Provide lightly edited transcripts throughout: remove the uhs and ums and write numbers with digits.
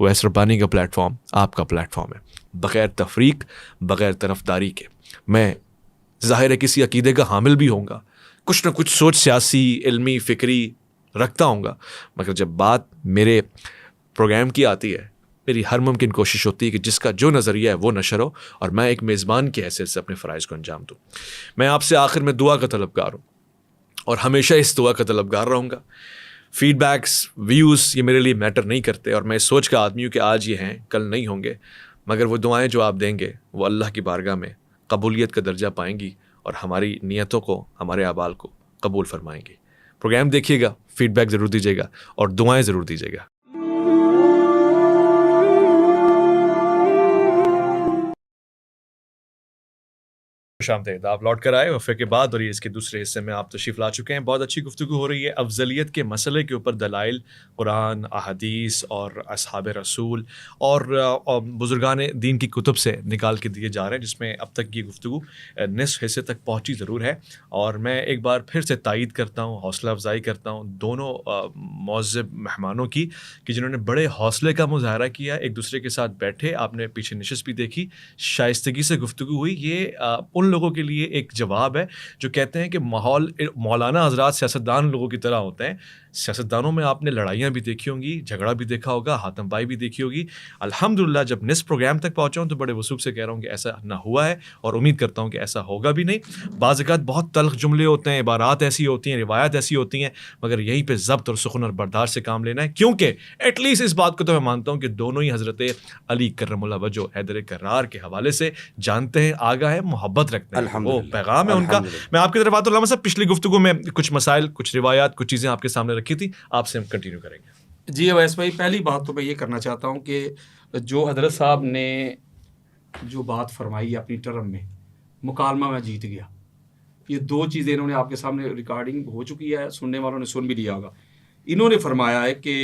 اویس ربانی کا plate form آپ کا پلیٹ فارم ہے، بغیر تفریق، بغیر طرفداری کے. میں ظاہر ہے کسی عقیدے کا حامل بھی ہوں گا، کچھ نہ کچھ سوچ سیاسی، علمی، فکری رکھتا ہوں گا، مگر جب بات میرے پروگرام کی آتی ہے میری ہر ممکن کوشش ہوتی ہے کہ جس کا جو نظریہ ہے وہ نشر ہو اور میں ایک میزبان کی حیثیت سے اپنے فرائض کو انجام دوں. میں آپ سے آخر میں دعا کا طلبگار ہوں اور ہمیشہ اس دعا کا طلبگار رہوں گا. فیڈ بیکس، ویوز یہ میرے لیے میٹر نہیں کرتے اور میں اس سوچ کا آدمی ہوں کہ آج یہ ہیں کل نہیں ہوں گے، مگر وہ دعائیں جو آپ دیں گے وہ اللہ کی بارگاہ میں قبولیت کا درجہ پائیں گی اور ہماری نیتوں کو، ہمارے اعمال کو قبول فرمائیں گی. پروگرام دیکھیے گا، فیڈ بیک ضرور دیجیے گا اور دعائیں ضرور دیجیے گا. شامدید، آپ لوٹ کر آئے وقفے کے بعد اور یہ اس کے دوسرے حصے میں آپ تشریف لا چکے ہیں. بہت اچھی گفتگو ہو رہی ہے افضلیت کے مسئلے کے اوپر، دلائل قرآن، احادیث اور اصحاب رسول اور بزرگان دین کی کتب سے نکال کے دیے جا رہے ہیں، جس میں اب تک یہ گفتگو نصف حصے تک پہنچی ضرور ہے. اور میں ایک بار پھر سے تائید کرتا ہوں، حوصلہ افزائی کرتا ہوں دونوں معزز مہمانوں کی کہ جنہوں نے بڑے حوصلے کا مظاہرہ کیا، ایک دوسرے کے ساتھ بیٹھے، آپ نے پیچھے نشست بھی دیکھی، شائستگی سے گفتگو ہوئی. یہ ان لوگوں کے لیے ایک جواب ہے جو کہتے ہیں کہ مولانا حضرات سیاستدان لوگوں کی طرح ہوتے ہیں. سیاستدانوں میں آپ نے لڑائیاں بھی دیکھی ہوں گی، جھگڑا بھی دیکھا ہوگا، ہاتھم پائی بھی دیکھی ہوگی. الحمدللہ جب نصف پروگرام تک پہنچا ہوں تو بڑے وثوق سے کہہ رہا ہوں کہ ایسا نہ ہوا ہے اور امید کرتا ہوں کہ ایسا ہوگا بھی نہیں. بعض اوقات بہت تلخ جملے ہوتے ہیں، عبارات ایسی ہوتی ہیں، روایات ایسی ہوتی ہیں، مگر یہیں پہ ضبط اور سخن اور برداشت سے کام لینا ہے، کیونکہ ایٹ لیسٹ اس بات کو تو میں مانتا ہوں کہ دونوں ہی حضرت علی کرم اللہ وجہ حیدر کرار کے حوالے سے جانتے ہیں، آگاہ ہے، محبت رکھتے ہیں، وہ پیغام ہے ان کا. میں آپ کی طرف آتا ہوں. صاحب پچھلی گفتگو میں کچھ مسائل، کچھ روایات، کچھ چیزیں آپ کے سامنے رکھی تھی، آپ سے ہم کنٹینیو کریں گے. جی اویس بھائی، پہلی بات تو میں یہ کرنا چاہتا ہوں کہ جو حضرت صاحب نے جو بات فرمائی اپنی ٹرم میں، مکالمہ میں جیت گیا، یہ دو چیزیں انہوں نے آپ کے سامنے ریکارڈنگ ہو چکی ہے، سننے والوں نے سن بھی لیا ہوگا. انہوں نے فرمایا ہے کہ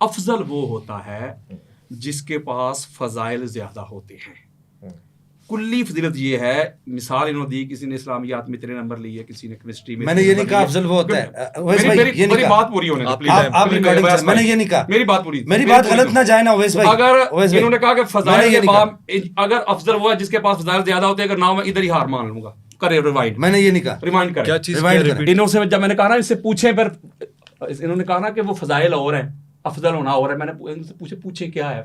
افضل وہ ہوتا ہے جس کے پاس فضائل زیادہ ہوتے ہیں. کلی فضیلت یہ ہے، مثال انہوں نے دی، کسی نے اسلامیات میں اتنے نمبر لیے، کسی نے کیمسٹری میں. میں نے یہ نہیں کہا افضل وہ ہوتا ہے. میری بات پوری ہونے دو. میں نے یہ نہیں کہا، میری بات پوری، میری بات غلط نہ جائے نا اویس بھائی. اگر انہوں نے کہا کہ فضائل کے باب، اگر افضل وہ ہے جس کے پاس فضائل زیادہ ہوتے ہیں، اگر نہ میں ادھر ہی ہار مان لوں گا. کرے ریوائنڈ. میں نے یہ نہیں کہا، ریمائنڈ کریں. کیا چیز؟ انہوں سے جب میں نے کہا نا اس سے پوچھیں، پھر انہوں نے کہا نا کہ وہ فضائل اور ہیں، افضل ہونا اور ہے. میں نے ان سے پوچھیں کیا ہے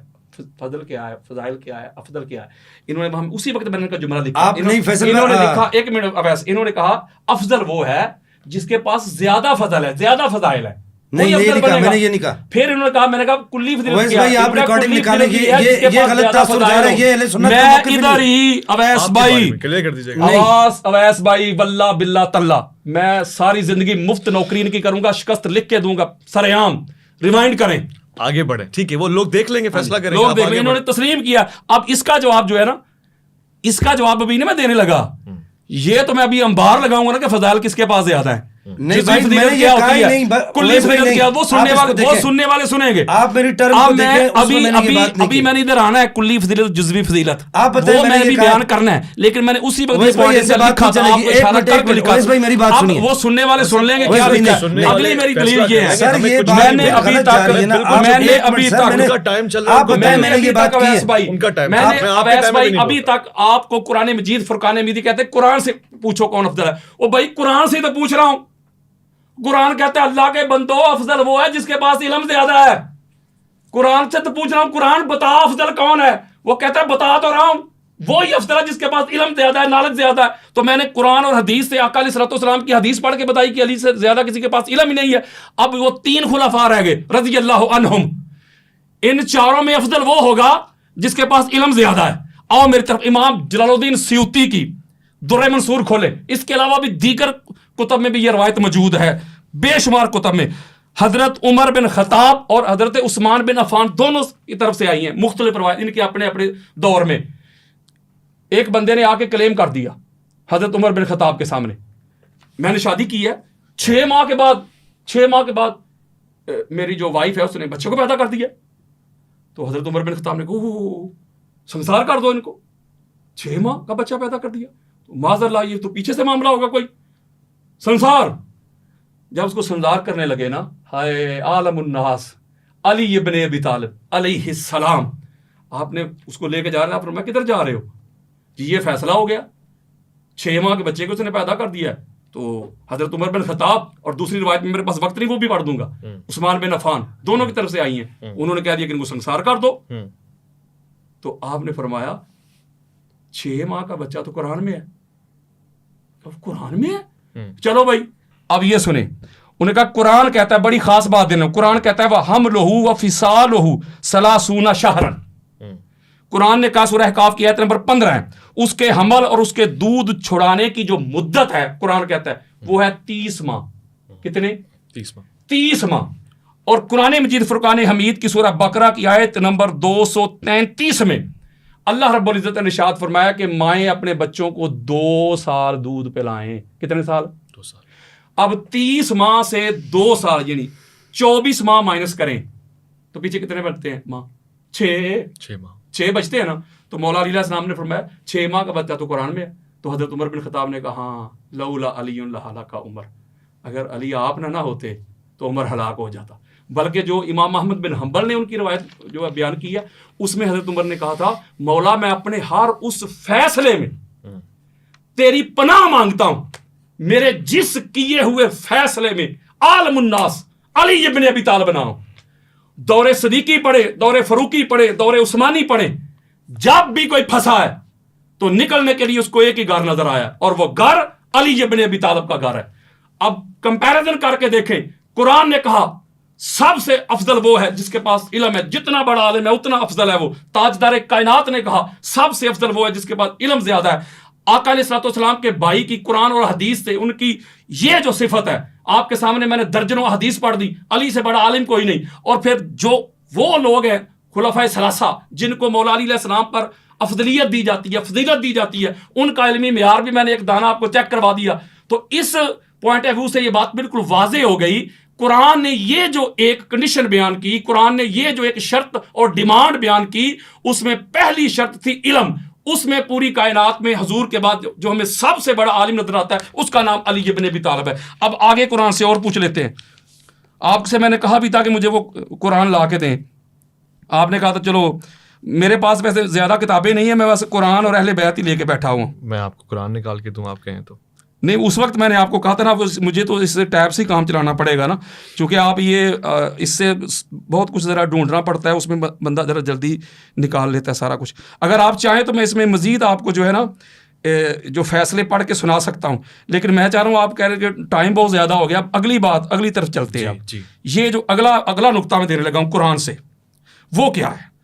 فضل، کیا ہے فضائل، کیا ہے افضل، کیا ہے. انہوں نے ہم اسی وقت میں نے کا جملہ لکھا، انہوں نے لکھا، ایک منٹ اویس، انہوں نے کہا افضل وہ ہے جس کے پاس زیادہ فضل ہے، زیادہ فضائل ہے. نہیں یہ نہیں کہا، میں نے یہ نہیں کہا. پھر انہوں نے کہا، میں نے کہا کلی فضیلت کیا ہے. آپ ریکارڈنگ نکالیں گے، یہ غلط تاثر جا رہا ہے. یہ اہل سنت کا موقف میں ادھر ہی اویس بھائی، کلیئر کر دیجیے گا. اویس بھائی واللہ باللہ تاللہ میں ساری زندگی مفت نوکری ان کی کروں گا، شکست لکھ کے دوں گا سر عام. ریمائنڈ کریں، آگے بڑھیں. ٹھیک ہے، وہ لوگ دیکھ لیں گے، فیصلہ کریں گے. لوگ دیکھ لیں. انہوں نے تسلیم کیا. اب اس کا جواب جو ہے نا، اس کا جواب ابھی نہیں میں دینے لگا. یہ تو میں ابھی انبار لگاؤں گا نا کہ فضائل کس کے پاس زیادہ ہیں. نہیں بھائی، میں نے یہ کہا ہی نہیں. کلی فضیلت کیا، وہ سننے والے سنیں گے. آپ میری ٹرم کو دیکھیں، اس میں میں نے یہ بات نہیں کی. ابھی میں نے ادھر آنا ہے کلی فضیلت، جزوی فضیلت، آپ بتائیں، وہ میں نے بھی بیان کرنا ہے، لیکن میں نے اسی وقت لکھا تھا. میری بات سنیے، وہ سننے والے سن لیں گے. اگلی میری دلیل یہ ہے، میں نے ابھی تک ابھی تک آپ کو قرآن مجید، فرقان حمید کہتے ہیں قرآن سے پوچھو کون افضل ہے. وہ بھائی قرآن سے تو پوچھ رہا ہوں. قرآن کہتا ہے اللہ کے بندو افضل وہ ہے جس کے پاس علم زیادہ ہے. قرآن سے تو پوچھ رہا ہوں، قرآن بتا افضل کون ہے. وہ کہتا ہے بتا تو رہا ہوں، وہی افضل ہے جس کے پاس علم زیادہ ہے، نالج زیادہ ہے. تو میں نے قرآن اور حدیث سے آقا علیہ الصلوۃ والسلام کی حدیث پڑھ کے بتائی کہ علی سے زیادہ کسی کے پاس علم ہی نہیں ہے. اب وہ 3 خلفاء رہ گئے رضی اللہ عنہم. ان چاروں میں افضل وہ ہوگا جس کے پاس علم زیادہ ہے. آؤ میری طرف امام جلال الدین سیوطی کی در منصور کھولے. اس کے علاوہ بھی دیگر کتب میں بھی یہ روایت موجود ہے، بے شمار کتب میں. حضرت عمر بن خطاب اور حضرت عثمان بن عفان دونوں کی طرف سے آئی ہیں مختلف روایت ان کے اپنے اپنے دور میں. ایک بندے نے آ کے کلیم کر دیا حضرت عمر بن خطاب کے سامنے، میں نے شادی کی ہے، 6 ماہ کے بعد میری جو وائف ہے اس نے بچے کو پیدا کر دیا. تو حضرت عمر بن خطاب نے کہا سنسار کر دو ان کو، 6 ماہ کا بچہ پیدا کر دیا. تو معاذ اللہ یہ تو پیچھے سے معاملہ ہوگا کوئی سنسار. جب اس کو سنسار کرنے لگے نا، ہائے عالم الناس، علی ابن ابی طالب علیہ السلام. آپ نے اس کو لے کے جا رہے ہیں. آپ فرمایا کدھر جا رہے ہو؟ جی یہ فیصلہ ہو گیا, 6 ماہ کے بچے کو اس نے پیدا کر دیا ہے. تو حضرت عمر بن خطاب, اور دوسری روایت میں میرے پاس وقت نہیں وہ بھی پڑھ دوں گا, عثمان بن عفان, دونوں کی طرف سے آئی ہیں. انہوں نے کہہ دیا کہ ان کو سنسار کر دو. تو آپ نے فرمایا 6 ماہ کا بچہ تو قرآن میں ہے. قرآن میں ہے؟ چلو بھائی اب یہ سنیں. انہوں نے کہا قرآن کہتا ہے, بڑی خاص بات دینا, قرآن کہتا ہے وَحَمْلُهُ وَفِصَالُهُ 30 شَهْرًا. قرآن نے کہا, سورہ احقاف کی آیت نمبر 15 ہے, اس کے حمل اور اس کے دودھ چھڑانے کی جو مدت ہے قرآن کہتا ہے وہ ہے 30 ماہ. کتنے؟ 30 ماہ. اور قرآن مجید فرقان حمید کی سورہ بقرہ کی آیت نمبر 233 میں اللہ رب العزت نے ارشاد فرمایا کہ مائیں اپنے بچوں کو 2 سال دودھ پلائیں. کتنے سال؟ 2 سال. اب 30 ماہ سے 2 سال یعنی 24 ماہ مائنس کریں تو پیچھے کتنے بچتے ہیں ماہ؟ 6 بچتے ہیں نا. تو مولا علیہ السلام نے فرمایا 6 ماہ کا بچہ تو قرآن میں ہے. تو حضرت عمر بن خطاب نے کہا ہاں لولا علی لہلک عمر, اگر علی آپ نہ ہوتے تو عمر ہلاک ہو جاتا. بلکہ جو امام احمد بن حنبل نے ان کی روایت جو بیان کی ہے اس میں حضرت عمر نے کہا تھا مولا میں اپنے ہر اس فیصلے میں تیری پناہ مانگتا ہوں, میرے جس کیے ہوئے فیصلے میں عالم الناس علی ابن ابی طالب نہ ہو. دور صدیقی پڑھے, دور فاروقی پڑھے, دور عثمانی پڑھے, جب بھی کوئی پھنسا ہے تو نکلنے کے لیے اس کو ایک ہی گھر نظر آیا اور وہ گھر علی ابن ابی طالب کا گھر ہے. اب کمپیریزن کر کے دیکھیں, قرآن نے کہا سب سے افضل وہ ہے جس کے پاس علم ہے, جتنا بڑا عالم ہے اتنا افضل ہے وہ. تاجدار کائنات نے کہا سب سے افضل وہ ہے جس کے پاس علم زیادہ ہے. آقا علیہ الصلوۃ والسلام کے بھائی کی قرآن اور حدیث سے ان کی یہ جو صفت ہے, آپ کے سامنے میں نے درجنوں حدیث پڑھ دی, علی سے بڑا عالم کوئی نہیں. اور پھر جو وہ لوگ ہیں خلفائے ثلاثہ جن کو مولا علی علیہ السلام پر افضلیت دی جاتی ہے, فضیلت دی جاتی ہے, ان کا علمی معیار بھی میں نے ایک دانہ آپ کو چیک کروا دیا. تو اس پوائنٹ آف ویو سے یہ بات بالکل واضح ہو گئی. قرآن نے یہ جو ایک کنڈیشن بیان کی, قرآن نے یہ جو ایک شرط اور ڈیمانڈ بیان کی, اس میں پہلی شرط تھی علم. اس میں پوری کائنات میں حضور کے بعد جو ہمیں سب سے بڑا عالم نظر آتا ہے اس کا نام علی ابن ابی طالب ہے. اب آگے قرآن سے اور پوچھ لیتے ہیں. آپ سے میں نے کہا بھی تھا کہ مجھے وہ قرآن لا کے دیں. آپ نے کہا تھا چلو میرے پاس ویسے زیادہ کتابیں نہیں ہیں, میں بس قرآن اور اہل بیت ہی لے کے بیٹھا ہوں. میں آپ کو قرآن نکال کے دوں آپ کہیں تو نہیں, اس وقت میں نے آپ کو کہا تھا نا مجھے تو اس ٹیب سے ہی کام چلانا پڑے گا نا, چونکہ آپ یہ اس سے بہت کچھ ذرا ڈھونڈنا پڑتا ہے, اس میں بندہ ذرا جلدی نکال لیتا ہے سارا کچھ. اگر آپ چاہیں تو میں اس میں مزید آپ کو جو ہے نا جو فیصلے پڑھ کے سنا سکتا ہوں, لیکن میں چاہ رہا ہوں آپ کہہ رہے کہ ٹائم بہت زیادہ ہو گیا. اب اگلی بات, اگلی طرف چلتے ہیں. یہ جو اگلا نقطہ میں دینے لگا ہوں قرآن سے, وہ کیا ہے؟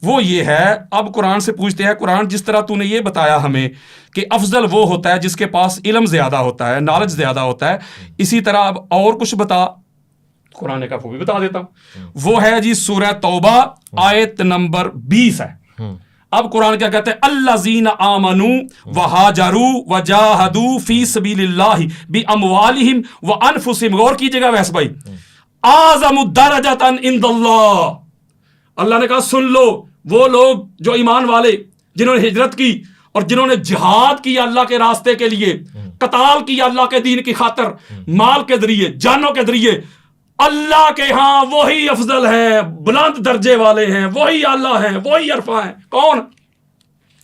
وہ یہ ہے, اب قرآن سے پوچھتے ہیں قرآن جس طرح تو نے یہ بتایا ہمیں کہ افضل وہ ہوتا ہے جس کے پاس علم زیادہ ہوتا ہے, نالج زیادہ ہوتا ہے, اسی طرح اب اور کچھ بتا. قرآن کا وہ بھی بتا دیتا ہوں. وہ ہے جی سورہ توبہ آیت نمبر 20 ہے. اب قرآن کیا کہتے ہیں؟ الذین آمنوا وہاجروا وجاہدوا فی سبیل اللہ باموالہم وانفسہم. غور کیجیے گا ویس بھائی, اعظم درجۃ عند اللہ. اللہ نے کہا سن لو, وہ لوگ جو ایمان والے جنہوں نے ہجرت کی اور جنہوں نے جہاد کیا اللہ کے راستے کے لیے, قتال کیا اللہ کے دین کی خاطر, مال کے ذریعے, جانوں کے ذریعے, اللہ کے ہاں وہی افضل ہیں, بلند درجے والے ہیں, وہی اللہ ہیں, وہی عرفہ ہیں. کون؟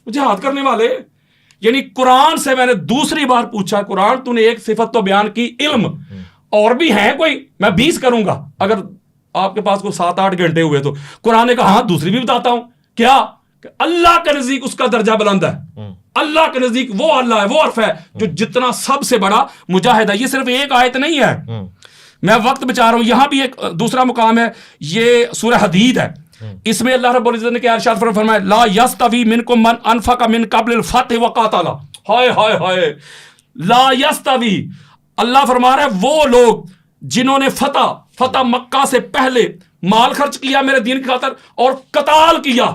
جہاد کرنے والے. یعنی قرآن سے میں نے دوسری بار پوچھا, قرآن تو نے ایک صفت تو بیان کی علم, اور بھی ہیں کوئی؟ میں 20 کروں گا اگر آپ کے پاس کو 7-8 گھنٹے ہوئے تو. قرآن نے کہا ہاں دوسری بھی بتاتا ہوں. کیا؟ کہ اللہ کے نزدیک اس کا درجہ بلند ہے, اللہ کے نزدیک وہ اللہ ہے, وہ عرف ہے جو جتنا سب سے بڑا مجاہد ہے. یہ صرف ایک آیت نہیں ہے, میں وقت بچا رہا ہوں. یہاں بھی ایک دوسرا مقام ہے, یہ سورہ حدید ہے. اس میں اللہ رب العزت نے کیا ارشاد فرمایا؟ لا یستوی منکم من انفق من قبل الفتح وقاتل. ہائے ہائے ہائے, لا یستوی. اللہ فرما رہا ہے وہ لوگ جنہوں نے فتح مکہ سے پہلے مال خرچ کیا میرے دین کی خاطر اور قتال کیا.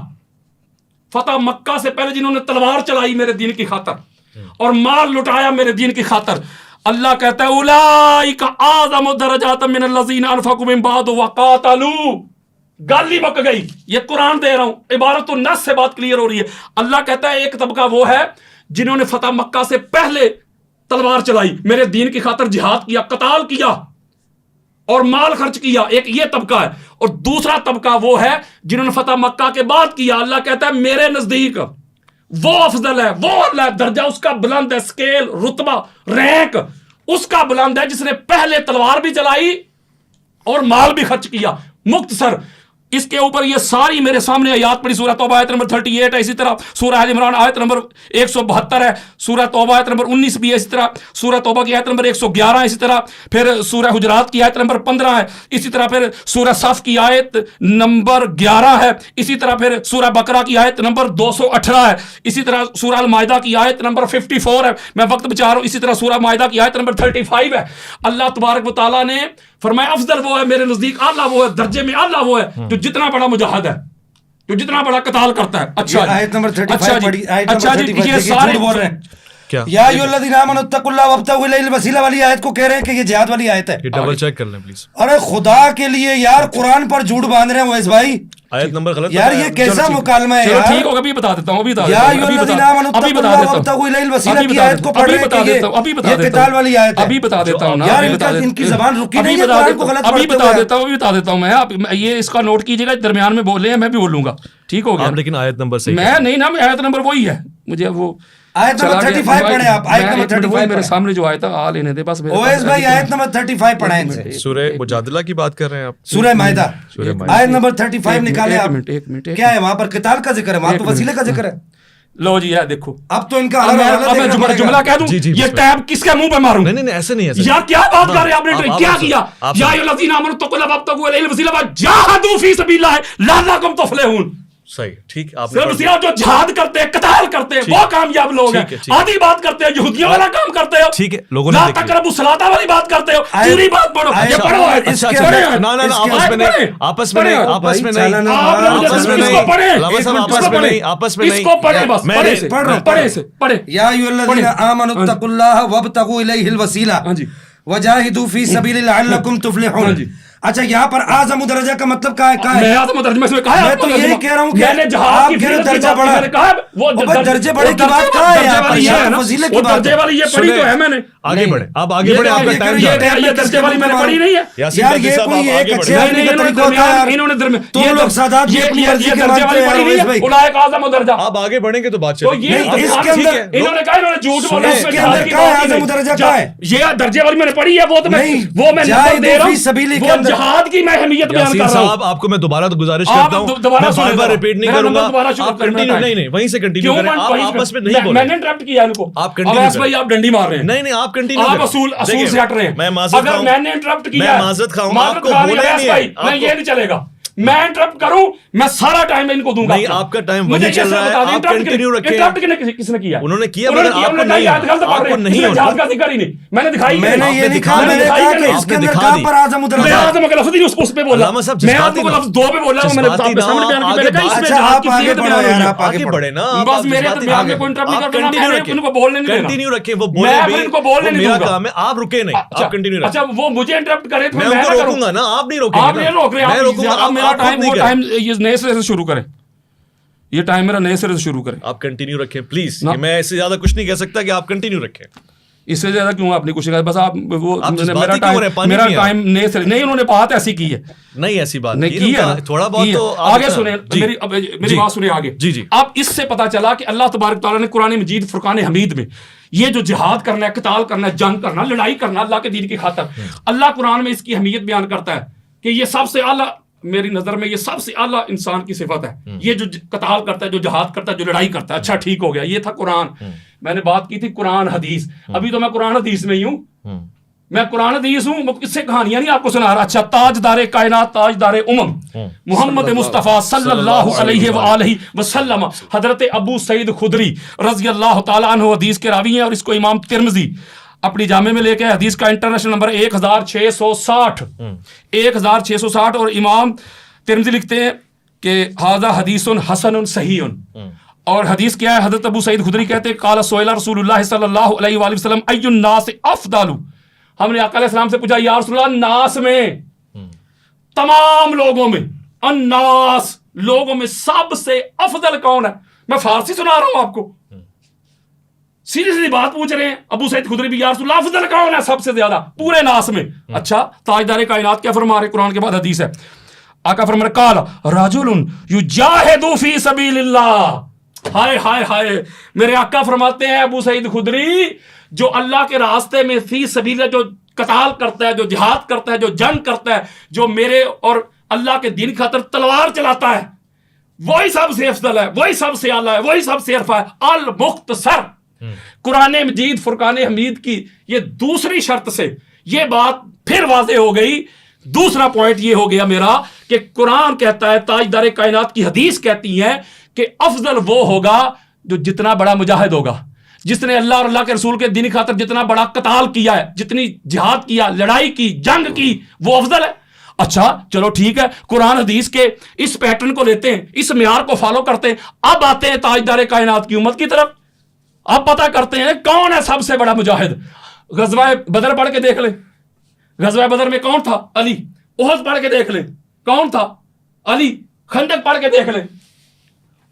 فتح مکہ سے پہلے جنہوں نے تلوار چلائی میرے دین کی خاطر اور مال لٹایا میرے دین کی خاطر. اللہ کہتا ہے اولئک اعظم درجات من الذین انفقوا من بعد وقاتلوا. گالی بک گئی, یہ قرآن دے رہا ہوں, عبارت النص سے بات کلیئر ہو رہی ہے. اللہ کہتا ہے ایک طبقہ وہ ہے جنہوں نے فتح مکہ سے پہلے تلوار چلائی, میرے دین کی خاطر جہاد کیا, قتال کیا, اور مال خرچ کیا، ایک یہ طبقہ ہے. اور دوسرا طبقہ وہ ہے جنہوں نے فتح مکہ کے بعد کیا. اللہ کہتا ہے میرے نزدیک وہ افضل ہے، وہ اللہ درجہ اس کا بلند ہے، سکیل، رتبہ، رینک اس کا بلند ہے جس نے پہلے تلوار بھی چلائی اور مال بھی خرچ کیا. مختصر اس کے اوپر یہ ساری میرے سامنے آیات پڑھی. سورہ توبہ آیت نمبر 38 ہے، اسی طرح سورہ آل عمران آیت نمبر 172 ہے، سورہ توبہ آیت نمبر 19 بھی ہے، اسی طرح سورہ توبہ کی آیت نمبر 111 ہے، اسی طرح پھر سورہ حجرات کی آیت نمبر 15 ہے، اسی طرح پھر سورہ صف کی آیت نمبر 11 ہے، اسی طرح پھر سورہ بقرہ کی آیت نمبر 218 ہے، اسی طرح سورہ المائدہ کی آیت نمبر 54 ہے. میں وقت بچا رہا ہوں. اسی طرح سورہ مائدہ کی آیت نمبر 35 ہے. اللہ تبارک و تعالیٰ نے فرمایا افضل وہ ہے میرے نزدیک، اعلیٰ وہ ہے درجے میں، اعلیٰ وہ ہے جو جتنا بڑا مجاہد ہے، جو جتنا بڑا قتال کرتا ہے. اچھا آیت نمبر 35 پڑھی، آیت نمبر اچھا جی 35 یہ دیکھیے، سارے جھوٹ بول رہے ہیں. کیا یا ایھا الذین آمنوا اتقوا اللہ وابتغوا الیہ الوسیلہ والی آیت کو کہہ رہے ہیں کہ یہ جہاد والی آیت ہے. یہ ڈبل چیک کر لیں پلیز. ارے خدا کے لیے یار قرآن پر جھوٹ باندھ رہے ہیں اویس بھائی. آیت نمبر غلط یار یہ کیسا مکالمہ ہے چلو یار. ٹھیک ہوگا، ابھی بتا دیتا ہوں، ابھی بتا یا دیتا ایھا ہوں، الذین آمنوا ابھی اتقوا بتا اللہ دیتا ہوں، وابتغوا الیہ الوسیلہ ابھی کی بتا آیت کو پڑھ ابھی رہے بتا ہیں کہ دیتا ہوں، ابھی بتا یہ دیتا قتال والی آیت ہے. ابھی بتا دیتا ہوں نا، یار ابھی بتا ان کی دیتا ہوں. زبان رکی ابھی نہیں ہے بتا قرآن کو غلط ابھی پڑھتے بتا ہوئے. دیتا ہوں، ابھی بتا دیتا ہوں. میں یہ اس کا نوٹ کیجیے گا، درمیان میں بولے ہیں میں بھی بولوں گا، ٹھیک ہو گیا. لیکن آیت نمبر صحیح میں نہیں نا، آیت نمبر وہی ہے، مجھے وہ آیت نمبر 35 پڑھیں آپ. آیت نمبر 35 میرے سامنے جو آیا تھا آ لینے دے بس. اویس بھائی آیت نمبر 35 پڑھیں ان سے. سورہ مجادلہ کی بات کر رہے ہیں آپ؟ سورہ مائدہ سورہ مائدہ آیت نمبر 35 نکالیں آپ. ایک منٹ کیا ہے وہاں پر قتال کا ذکر ہے، وہاں تو وسیلے کا ذکر ہے. لو جی یہ دیکھو، اب تو ان کا اب میں جملہ کہہ دوں، یہ ٹیب کس کے منہ پہ ماروں؟ نہیں ایسے نہیں ہے یار کیا بات کر رہے ہیں آپ نے، کیا کیا؟ یا ایھا الذین آمنوا اتقوا اللہ وابتغوا الیہ الوسیلہ وجاہدوا فی سبیل اللہ لعلکم تفلحون. صحیح، ٹھیک. آپ صرف جو جہاد کرتے ہیں، قتال کرتے ہیں، وہ کامیاب لوگ ہیں. آدھی بات کرتے ہیں، یہودیوں والا کام کرتے ہو، ٹھیک ہے، لوگوں نے لا تقربوا الصلاۃ والی بات کرتے ہو، پوری بات پڑھو. یہ پڑھو ہے، اس کے نا آپس میں نہیں، آپس میں نہیں، آپس میں نہیں، آپ نے آپس میں اس نہیں، کو پڑھیں، علامہ صاحب آپس میں نہیں، آپس میں نہیں، اس کو پڑھیں بس، پڑھیں سے پڑھیں سے پڑھیں. یا ایھا الذین آمنوا اتقوا اللہ وابتغوا الیہ الوسیلہ وجاہدوا فی سبیل لعلکم تفلحون. اچھا یہاں پر اعظم درجہ کا مطلب کیا ہے؟ میں اعظم درجہ میں کہا ہے، میں تو یہی کہہ رہا ہوں کہ میں نے جہاد کی درجہ بڑا، میں نے کہا وہ درجے بڑے کی بات کہاں ہے یہاں پر؟ یہاں فضیلت کی بات درجے والی یہ پڑھی تو ہے میں نے. آگے بڑھیں، آپ آگے بڑھیں، آپ کا ٹائم جا رہا ہے. یہ درجے والی میں نے پڑھی نہیں ہے یار. یہ کوئی ایک اچھے آدمی کا طریقہ ہوتا ہے یار. تم لوگ سادات کی اپنی مرضی کے مانتے ہیں اویس بھائی. اولئک اعظم درجہ. آپ آگے بڑھیں گے تو بات تو چلے گی. یہ اس کے اندر انہوں نے کہا، انہوں نے جھوٹ بولا، اس کے اندر کیا ہے اعظم درجہ کیا ہے؟ یہ درجے والی میں نے پڑھی ہے، وہ تو میں نمبر دے رہا ہوں، وہ جہاد کی میں اہمیت بیان کر رہا ہوں. صاحب آپ کو میں دوبارہ تو گزارش کرتا ہوں، میں بار بار ریپیٹ نہیں کروں گا. آپ کنٹینیو نہیں وہیں سے کنٹینیو کریں. آپ آپس میں نہیں بولیں. میں نے انٹرپٹ کیا ان کو. آپ کنٹینیو کریں. بھائی آپ ڈنڈی مار رہے ہیں. نہیں آپ کنٹینیو آپ کریں. اصول سے ہٹ رہے ہیں. میں معذرت اگر میں نے انٹرپٹ کیا، میں معذرت خواہوں، آپ کو بولے نہیں ہے. میں یہ نہیں چلے گا، میں انٹرپٹ کروں، میں سارا ٹائم ان کو دوں گا. نہیں آپ کا ٹائم وہی چل رہا ہے، آپ کنٹینیو رکھیں. انٹرپٹ کس نے کیا؟ انہوں نے کیا، آپ کو نہیں، آپ کو نہیں جہاد کا ذکر ہی نہیں. میں نے دکھائی، میں نے یہ نہیں کہا، میں نے کہا کہ اس کے اندر کہاں پر اعظم درجہ. میں اعظم کا لفظ نہیں اس پہ بولا، میں اعظم کا لفظ 2 پہ بولا. میں نے آپ کے سامنے بیان کیا، میں نے کہا اس میں جہاد کی فضیلت بیان ہوئی ہے. آپ آگے بڑھے نا، بس میرے درمیان میں کوئی انٹرپٹ نہیں کرنا، میں ان کو بولنے نہیں دینا. کنٹینیو رکھیں، وہ بولے بھی، میں ان کو بولنے نہیں میرا دوں گا. کام ہے، آپ رکے نہیں، آپ کنٹینیو رکھیں. اچھا وہ مجھے انٹرپٹ کرے تو میں ان کو روکوں گا نا، آپ نہیں روکیں گے. آپ نہیں روک رہے، میں روکوں گا. آپ میرا ٹائم، وہ ٹائم یہ نئے سرے سے شروع کریں. یہ ٹائم میرا نئے سرے سے شروع کریں. آپ کنٹینیو رکھیں پلیز. میں اس سے زیادہ کچھ نہیں کہہ سکتا کہ آپ کنٹینیو رکھیں. اس سے زیادہ کیوں آپ نے کچھ کہا؟ بس آپ وہ میرا ٹائم نئے سرے نہیں، انہوں نے بات ایسی کی ہے. نہیں ایسی بات نہیں کی ہے، تھوڑا بہت تو آگے سنیں، میری بات سنیں آگے. جی جی. اب اس سے پتا چلا کہ اللہ تبارک تعالیٰ نے قرآن مجید فرقان حمید میں یہ جو جہاد کرنا ہے، قتال کرنا ہے، جنگ کرنا، لڑائی کرنا اللہ کے دین کی خاطر، اللہ قرآن میں اس کی اہمیت بیان کرتا ہے کہ یہ سب سے اعلیٰ، میری نظر میں یہ سب سے اعلیٰ انسان کی صفت ہے. یہ جو قتال کرتا ہے، جو جہاد کرتا ہے، جو لڑائی کرتا ہے. اچھا ٹھیک ہو گیا، یہ تھا قرآن. میں نے بات کی تھی قرآن حدیث. ابھی تو میں قرآن حدیث میں ہی ہوں، میں قرآن حدیث ہوں، اس سے کہانیاں نہیں آپ کو سنا رہا. اچھا تاجدار کائنات، تاجدار محمد مصطفیٰ صلی اللہ علیہ وآلہ وسلم حضرت ابو سعید خدری رضی اللہ تعالیٰ عنہ حدیث کے راوی ہیں، اور اس کو امام ترمذی اپنی جامع میں لے کے حدیث کا انٹرنیشنل نمبر 1660 اور امام ترمذی لکھتے ہیں کہ ھذا حدیث حسن صحیح. اور حدیث کیا ہے؟ حضرت ابو سعید خدری کہتے ہیں قال سئل رسول اللہ صلی اللہ علیہ وآلہ وسلم ای الناس افضل. ہم نے آقا علیہ السلام سے پوچھا یا رسول اللہ، ناس میں، تمام لوگوں میں، الناس لوگوں میں سب سے افضل کون ہے؟ میں فارسی سنا رہا ہوں آپ کو. سیدھی سیدھی بات پوچھ رہے ہیں ابو سعید خدری بھی، یا رسول اللہ افضل کون ہے سب سے زیادہ پورے ناس میں؟ اچھا تاجدار کائنات کیا فرما رہے؟ قرآن کے بعد حدیث ہے، آقا فرما رہے قال رجل یجاہد فی سبیل اللہ. ہائے ہائے ہائے، میرے آقا فرماتے ہیں ابو سعید خدری، جو اللہ کے راستے میں فی سبیل جو قتال کرتا ہے، جو جہاد کرتا ہے، جو جنگ کرتا ہے، جو میرے اور اللہ کے دین کی خاطر تلوار چلاتا ہے، وہی سب سے افضل ہے، وہی سب سے اعلیٰ ہے، وہی سب سے عرفہ ہے. المختصر قرآن مجید فرقان حمید کی یہ دوسری شرط سے یہ بات پھر واضح ہو گئی. دوسرا پوائنٹ یہ ہو گیا میرا کہ قرآن کہتا ہے، تاجدار کائنات کی حدیث کہتی ہے کہ افضل وہ ہوگا جو جتنا بڑا مجاہد ہوگا، جس نے اللہ اور اللہ کے رسول کے دین کی خاطر جتنا بڑا قتال کیا ہے، جتنی جہاد کیا، لڑائی کی، جنگ کی، وہ افضل ہے. اچھا چلو ٹھیک ہے، قرآن حدیث کے اس پیٹرن کو لیتے ہیں، اس معیار کو فالو کرتے ہیں. اب آتے ہیں تاجدار کائنات کی امت کی طرف، اب پتہ کرتے ہیں کون ہے سب سے بڑا مجاہد. غزوہ بدر پڑھ کے دیکھ لیں، غزوہ بدر میں کون تھا؟ علی. احد پڑھ کے دیکھ لیں، کون تھا؟ علی. خندق پڑھ کے دیکھ لیں،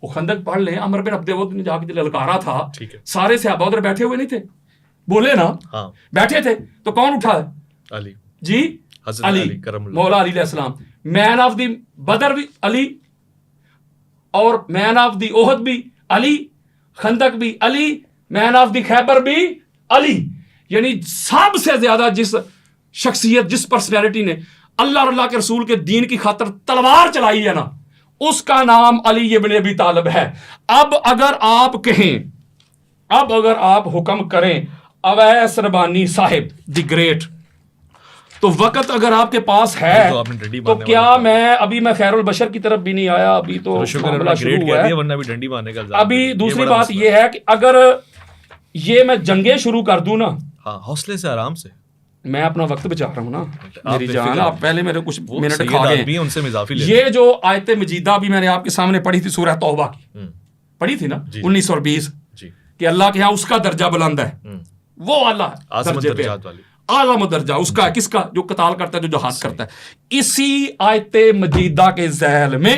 وہ خندق پڑھ لیں، عمر بن عبد الود نے جا کے للکارا تھا، سارے صحابہ ادھر بیٹھے ہوئے نہیں تھے، بولے نا بیٹھے تھے، تو کون اٹھا ہے؟ علی. جی علی، مولا علی علیہ السلام. مین آف دی بدر بھی علی، اور مین آف دی احد بھی علی، خندق بھی علی، مین آف دی خیبر بھی علی. یعنی سب سے زیادہ جس شخصیت، جس پرسنالٹی نے اللہ اور اللہ کے رسول کے دین کی خاطر تلوار چلائی ہے نا، اس کا نام علی ابن ابی طالب ہے. اب اگر آپ کہیں، اب اگر آپ حکم کریں اویس ربانی صاحب دی گریٹ، تو وقت اگر آپ کے پاس ہے تو کیا میں خیر البشر کی طرف بھی نہیں آیا، ابھی تو معاملہ شروع ہوا ہے. ابھی دوسری بات یہ ہے کہ اگر یہ میں جنگیں شروع کر دوں نا، حوصلے سے، آرام سے، میں اپنا وقت بچا رہا ہوں نا میری جان. آپ پہلے میرے کچھ منٹ کھا گئے. ان سے اضافی یہ جو آیت مجیدہ بھی میں نے آپ کے سامنے پڑھی تھی، سورہ توبہ کی پڑھی تھی نا 19 اور 20، کہ اللہ کے ہاں اس کا درجہ بلند ہے، وہ اللہ درجے پہ اعلیٰ درجہ اس کا، کس کا؟ جو قتال کرتا ہے، جو جہاد کرتا ہے. اسی آیت مجیدہ کے ذیل میں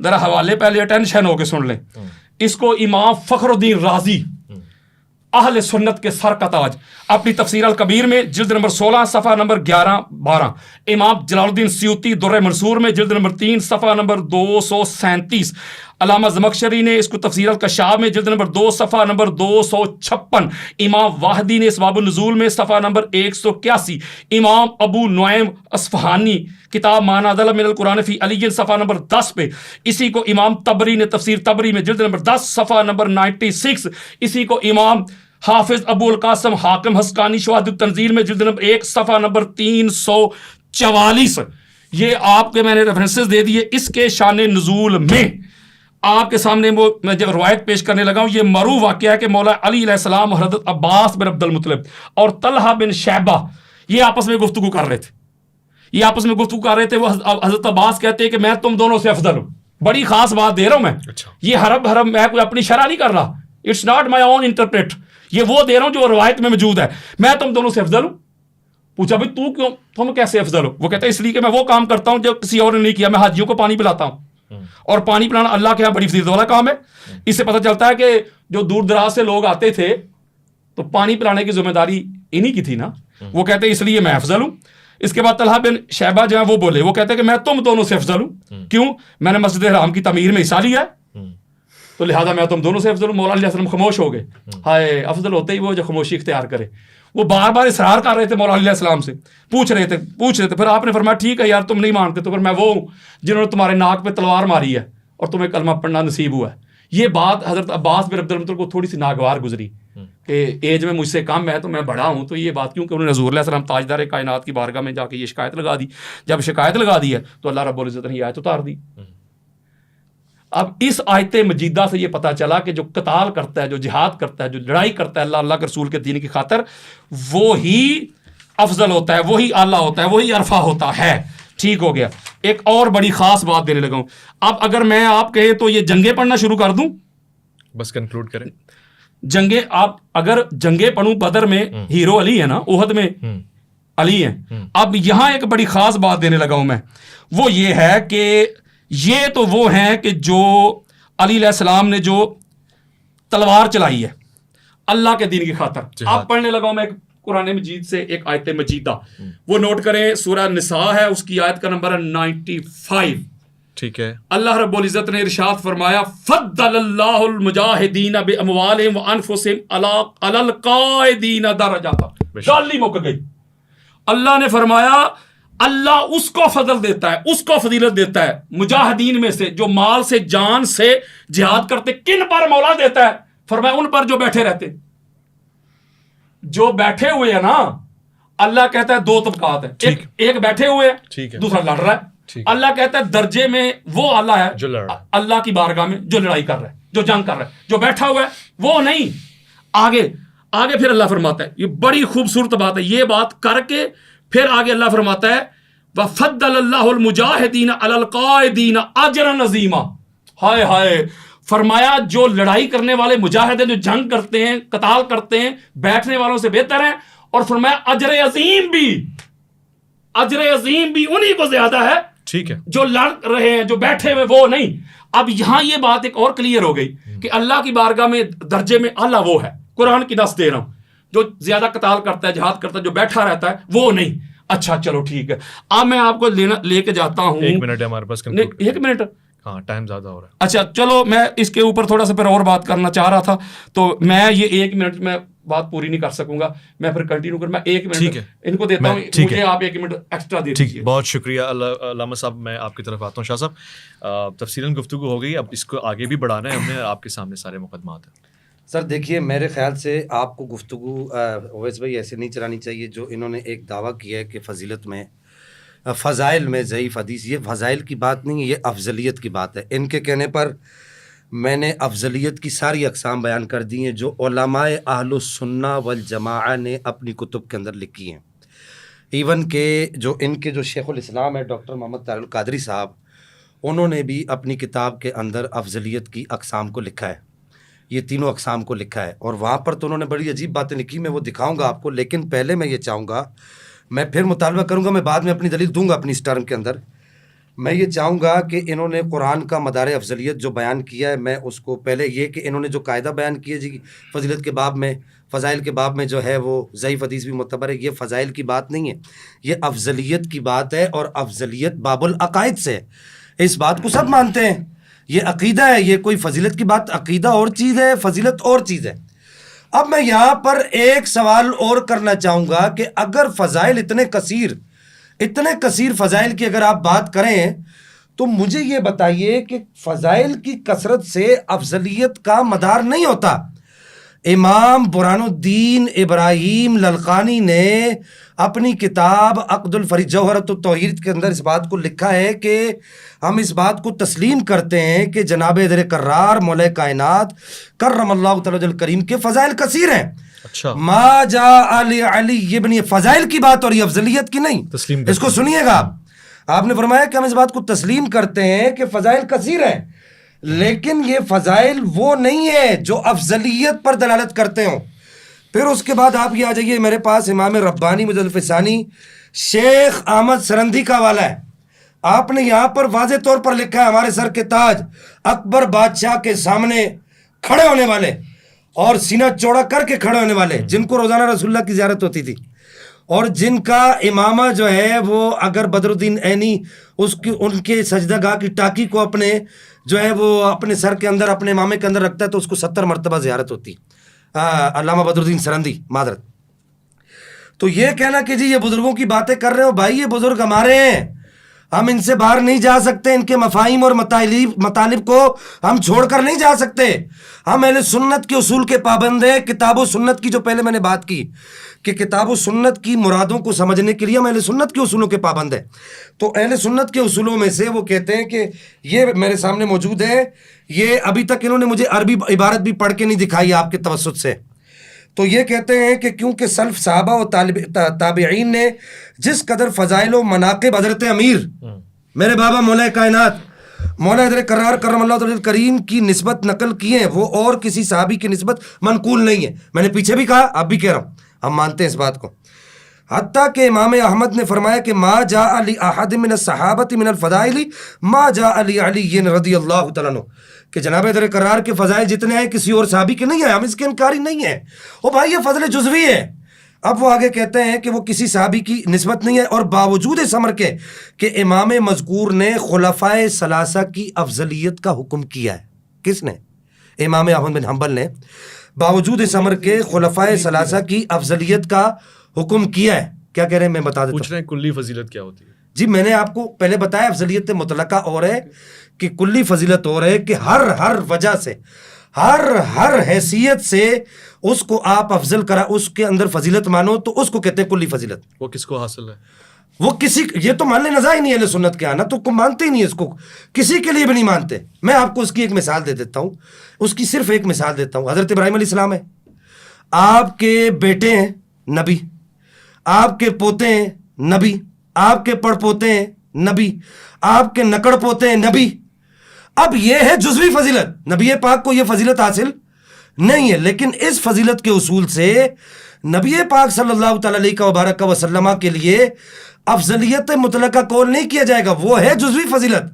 ذرا حوالے پہلے اٹینشن ہو کے سن لیں. اس کو امام فخر الدین رازی، اہل سنت کے سر کا تاج، اپنی تفسیر الکبیر میں جلد نمبر 16 صفحہ نمبر 11-12، امام جلال الدین سیوطی در منصور میں جلد نمبر 3 صفحہ نمبر 237، علامہ زمخشری نے اس کو تفسیر الکشاف میں جلد نمبر 2 صفحہ نمبر 256، امام واحدی نے اسباب النزول میں صفحہ نمبر 181، امام ابو نعیم اصفہانی کتاب معنی ادل من القرآن فی علی صفحہ نمبر 10 پہ، اسی کو امام طبری نے تفسیر طبری میں جلد نمبر 10 صفحہ نمبر 96، اسی کو امام حافظ ابو القاسم حاکم حسقانی شواہد التنزیل میں جلد نمبر 1 صفحہ نمبر 344. یہ آپ کے میں نے ریفرنسز دے دیے. اس کے شان نزول میں آپ کے سامنے وہ میں جب روایت پیش کرنے لگا ہوں، یہ معروف واقعہ ہے کہ مولا علی علیہ السلام اور حضرت عباس بن عبد المطلب اور طلحہ بن شیبہ یہ آپس میں گفتگو کر رہے تھے. وہ حضرت عباس کہتے ہیں کہ میں تم دونوں سے افضل ہوں. بڑی خاص بات دے رہا ہوں میں. یہ حرم میں کوئی اپنی شرح نہیں کر رہا، it's not my own interpret, یہ وہ دے رہا ہوں جو روایت میں موجود ہے. میں تم دونوں سے افضل ہوں. پوچھا بھائی تم کیسے افضل ہو؟ وہ کہتا ہے اس لیے کہ میں وہ کام کرتا ہوں جو کسی اور نے نہیں کیا. میں حاجیوں کو پانی پلاتا ہوں، اور پانی پلانا اللہ کے یہاں بڑی فضیلت والا کام ہے. اس سے پتہ چلتا ہے کہ جو دور دراز سے لوگ آتے تھے تو پانی پلانے کی ذمہ داری انہی کی تھی نا. وہ کہتے ہیں اس لیے میں افضل ہوں. اس کے بعد طلحہ بن شیبہ جو ہے وہ بولے، وہ کہتے ہیں کہ میں تم دونوں سے افضل ہوں. کیوں؟ میں نے مسجد حرام کی تعمیر میں حصہ لیا ہے، تو لہٰذا میں تم دونوں سے افضل ہوں. مولا علیہ السلام خاموش ہو گئے. ہائے، افضل ہوتے ہی وہ جو خاموشی اختیار کرے. وہ بار بار اصرار کر رہے تھے مولا علیہ السلام سے، پوچھ رہے تھے. پھر آپ نے فرمایا ٹھیک ہے یار تم نہیں مانتے تو پھر میں وہ ہوں جنہوں نے تمہارے ناک پہ تلوار ماری ہے اور تمہیں کلمہ پڑھنا نصیب ہوا ہے. یہ بات حضرت عباس بن عبد المطلب کو تھوڑی سی ناگوار گزری کہ ایج میں مجھ سے کم ہے تو میں بڑا ہوں. تو یہ بات کیونکہ انہوں نے حضور علیہ السلام تاجدار کائنات کی بارگاہ میں جا کے یہ شکایت لگا دی. جب شکایت لگا دی ہے تو اللہ رب العزت نے یہ آیت اتار دی. اب اس آیت مجیدہ سے یہ پتہ چلا کہ جو قتال کرتا ہے، جو جہاد کرتا ہے، جو لڑائی کرتا ہے اللہ کے رسول کے دین کی خاطر، وہی افضل ہوتا ہے، وہی اعلیٰ ہوتا ہے، وہی عرفہ ہوتا ہے. ٹھیک ہو گیا. ایک اور بڑی خاص بات دینے لگا ہوں. اب اگر میں آپ کہیں تو یہ جنگیں پڑھنا شروع کر دوں، بس کنکلوڈ کریں. جنگیں آپ اگر جنگیں پڑھوں، بدر میں ہیرو علی ہے نا، احد میں علی ہے. اب یہاں ایک بڑی خاص بات دینے لگا ہوں میں، وہ یہ ہے کہ یہ تو وہ ہیں کہ جو علی علیہ السلام نے جو تلوار چلائی ہے. اللہ کے دین کی خاطر. آپ پڑھنے لگا ہوں میں قرآن مجید سے ایک آیت مجیدہ, وہ نوٹ کریں, سورہ نساء ہے, اس کی آیت کا نمبر ہے 95. ٹھیک ہے. اللہ رب العزت نے ارشاد فرمایا فضل اللہ المجاہدین باموالہم وانفسہم علی القاعدین درجات. گالی مک گئی. اللہ نے فرمایا اللہ اس کو فضل دیتا ہے, اس کو فضیلت دیتا ہے مجاہدین میں سے جو مال سے جان سے جہاد کرتے. کن پر مولا دیتا ہے؟ فرمایا ان پر جو بیٹھے رہتے. جو بیٹھے ہوئے ہیں نا, اللہ کہتا ہے دو طبقات ہیں, ایک بیٹھے ہوئے ہیں, دوسرا لڑ رہا ہے. اللہ کہتا ہے درجے میں وہ اللہ ہے جو اللہ کی بارگاہ میں جو لڑائی کر رہا ہے, جو جنگ کر رہا ہے. جو بیٹھا ہوا ہے وہ نہیں. آگے پھر اللہ فرماتا ہے, یہ بڑی خوبصورت بات ہے, یہ بات کر کے پھر آگے اللہ فرماتا ہے وَفَضَّلَ اللَّهُ الْمُجَاهِدِينَ عَلَى الْقَاعِدِينَ أَجْرًا عَظِيمًا. ہائے ہائے, فرمایا جو لڑائی کرنے والے مجاہد ہیں, جو جنگ کرتے ہیں, قتال کرتے ہیں, بیٹھنے والوں سے بہتر ہیں. اور فرمایا اجر عظیم بھی انہی کو زیادہ ہے. ٹھیک ہے, جو لڑ رہے ہیں, جو بیٹھے ہوئے وہ نہیں. اب یہاں یہ بات ایک اور کلیئر ہو گئی کہ اللہ کی بارگاہ میں درجے میں اللہ وہ ہے. قرآن کی نص دے رہا ہوں, جو زیادہ قتال کرتا ہے, جہاد کرتا ہے, جو بیٹھا رہتا ہے وہ نہیں. اچھا چلو ٹھیک ہے, اب میں آپ کو لے کے جاتا ہوں. 1 منٹ ہے ہمارے پاس. 1 منٹ, ہاں ٹائم زیادہ ہو رہا ہے. اچھا چلو, میں اس کے اوپر تھوڑا سا پھر اور بات کرنا چاہ رہا تھا, تو میں یہ 1 منٹ میں بات پوری نہیں کر سکوں گا, میں پھر کنٹینیو کر. میں 1 منٹ ان کو دیتا ہوں, مجھے آپ 1 منٹ ایکسٹرا دے دیجیے. بہت شکریہ علامہ صاحب. میں آپ کی طرف آتا ہوں. شاہ صاحب, تفصیلاً گفتگو ہو گئی, اب اس کو آگے بھی بڑھانا ہے ہم نے. آپ کے سامنے سارے مقدمات ہیں. سر دیکھیے, میرے خیال سے آپ کو گفتگو اویس بھائی ایسے نہیں چلانی چاہیے جو انہوں نے ایک دعویٰ کیا ہے کہ فضیلت میں, فضائل میں ضعیف حدیث. یہ فضائل کی بات نہیں ہے, یہ افضلیت کی بات ہے. ان کے کہنے پر میں نے افضلیت کی ساری اقسام بیان کر دی ہیں جو علماء اہل السنہ والجماعہ نے اپنی کتب کے اندر لکھی ہیں. ایون کہ جو ان کے جو شیخ الاسلام ہے ڈاکٹر محمد طاہر القادری صاحب, انہوں نے بھی اپنی کتاب کے اندر افضلیت کی اقسام کو لکھا ہے, یہ تینوں اقسام کو لکھا ہے. اور وہاں پر تو انہوں نے بڑی عجیب باتیں لکھی, میں وہ دکھاؤں گا آپ کو. لیکن پہلے میں یہ چاہوں گا, میں پھر مطالبہ کروں گا, میں بعد میں اپنی دلیل دوں گا اپنی اس ٹرم کے اندر. میں یہ چاہوں گا کہ انہوں نے قرآن کا مدار افضلیت جو بیان کیا ہے, میں اس کو پہلے یہ کہ انہوں نے جو قاعدہ بیان کیا جی فضیلت کے باب میں, فضائل کے باب میں جو ہے وہ ضعیف حدیث بھی معتبر ہے, یہ فضائل کی بات نہیں ہے, یہ افضلیت کی بات ہے. اور افضلیت باب العقائد سے, اس بات کو سب مانتے ہیں, یہ عقیدہ ہے. یہ کوئی فضیلت کی بات, عقیدہ اور چیز ہے, فضیلت اور چیز ہے. اب میں یہاں پر ایک سوال اور کرنا چاہوں گا کہ اگر فضائل اتنے کثیر فضائل کی اگر آپ بات کریں تو مجھے یہ بتائیے کہ فضائل کی کثرت سے افضلیت کا مدار نہیں ہوتا. امام برہان الدین ابراہیم للقانی نے اپنی کتاب عقد الفریق جوہرۃ التوحید کے اندر اس بات کو لکھا ہے کہ ہم اس بات کو تسلیم کرتے ہیں کہ جناب در کرار مولا کائنات کرم اللہ تعالی الکریم کے فضائل کثیر ہیں. اچھا, ما جا علی ابن, یہ فضائل کی بات اور یہ افضلیت کی نہیں. اس کو سنیے گا آپ نے فرمایا کہ ہم اس بات کو تسلیم کرتے ہیں کہ فضائل کثیر ہیں, لیکن یہ فضائل وہ نہیں ہے جو افضلیت پر دلالت کرتے ہوں. پھر اس کے بعد آپ یہ آ جائیے میرے پاس, امام ربانی مجدد ثانی شیخ احمد سرندی کا حوالہ ہے. آپ نے یہاں پر واضح طور پر لکھا ہے ہمارے سر کے تاج اکبر بادشاہ کے سامنے کھڑے ہونے والے اور سینہ چوڑا کر کے کھڑے ہونے والے, جن کو روزانہ رسول اللہ کی زیارت ہوتی تھی, اور جن کا امامہ جو ہے وہ اگر بدر الدین عینی ان کے سجدہ گاہ کی ٹاکی کو اپنے جو ہے وہ اپنے سر کے اندر اپنے امامے کے اندر رکھتا ہے تو اس کو 70 مرتبہ زیارت ہوتی. علامہ بدر الدین سرندی معذرت. تو یہ کہنا کہ جی یہ بزرگوں کی باتیں کر رہے ہو, بھائی یہ بزرگ ہمارے ہیں, ہم ان سے باہر نہیں جا سکتے, ان کے مفاہیم اور مطالب کو ہم چھوڑ کر نہیں جا سکتے. ہم اہل سنت کے اصول کے پابند ہیں. کتاب و سنت کی جو پہلے میں نے بات کی کہ کتاب و سنت کی مرادوں کو سمجھنے کے لیے ہم اہل سنت کے اصولوں کے پابند ہیں. تو اہل سنت کے اصولوں میں سے وہ کہتے ہیں کہ یہ میرے سامنے موجود ہے, یہ ابھی تک انہوں نے مجھے عربی عبارت بھی پڑھ کے نہیں دکھائی آپ کے توسط سے. تو یہ کہتے ہیں کہ کیونکہ سلف صحابہ و تابعین نے جس قدر فضائل و مناقب حضرت امیر میرے بابا مولا کائنات مولا حضرت کرار کرم اللہ تعالی کریم کی نسبت نقل کی ہیں, وہ اور کسی صحابی کی نسبت منقول نہیں ہے. میں نے پیچھے بھی کہا, اب بھی کہہ رہا ہوں, ہم مانتے ہیں اس بات کو. حتیٰ کہ امام احمد نے فرمایا کہ ما جاء لأحد من الصحابۃ من الفضائل ما جاء لعلی رضی اللہ تعالیٰ عنہ، کہ جناب در قرار کے فضائل جتنے ہیں کسی اور صحابی کے نہیں ہیں، ہم اس کے انکاری نہیں ہیں. او بھائی یہ فضل جزوی ہے. اب وہ آگے کہتے ہیں کہ وہ کسی صحابی کی نسبت نہیں ہے، اور باوجود اس امر کے کہ امام مذکور نے خلفائے ثلاثہ کی افضلیت کا حکم کیا ہے. کس نے؟ امام احمد بن حنبل نے باوجود اس امر کے خلفائے ثلاثہ کی افضلیت کا حکم کیا ہے. کیا کہہ رہے ہیں میں بتا دیتا ہوں. پوچھ رہے ہیں کلی فضیلت کیا ہوتی ہے؟ جی میں نے آپ کو پہلے بتایا افضلیت مطلقہ اور ہے کہ کلی فضیلت اور ہے، کہ ہر وجہ سے ہر حیثیت سے اس کو آپ افضل کرا، اس کے اندر فضیلت مانو، تو اس کو کہتے ہیں کلی فضیلت. وہ کس کو حاصل ہے؟ وہ کسی، یہ تو ماننے نظر ہی نہیں ہے اہل سنت کے آنا، تو مانتے ہی نہیں اس کو، کسی کے لیے بھی نہیں مانتے. میں آپ کو اس کی ایک مثال دے دیتا ہوں، اس کی صرف ایک مثال دیتا ہوں. حضرت ابراہیم علیہ السلام ہے، آپ کے بیٹے ہیں نبی، آپ کے پوتے ہیں نبی، آپ کے پڑ پوتے ہیں نبی، آپ کے نکڑ پوتے ہیں نبی. اب یہ ہے جزوی فضیلت، نبی پاک کو یہ فضیلت حاصل نہیں ہے، لیکن اس فضیلت کے اصول سے نبی پاک صلی اللہ تعالی علیہ وبارک وسلم کے لیے افضلیت مطلقہ قول نہیں کیا جائے گا. وہ ہے جزوی فضیلت،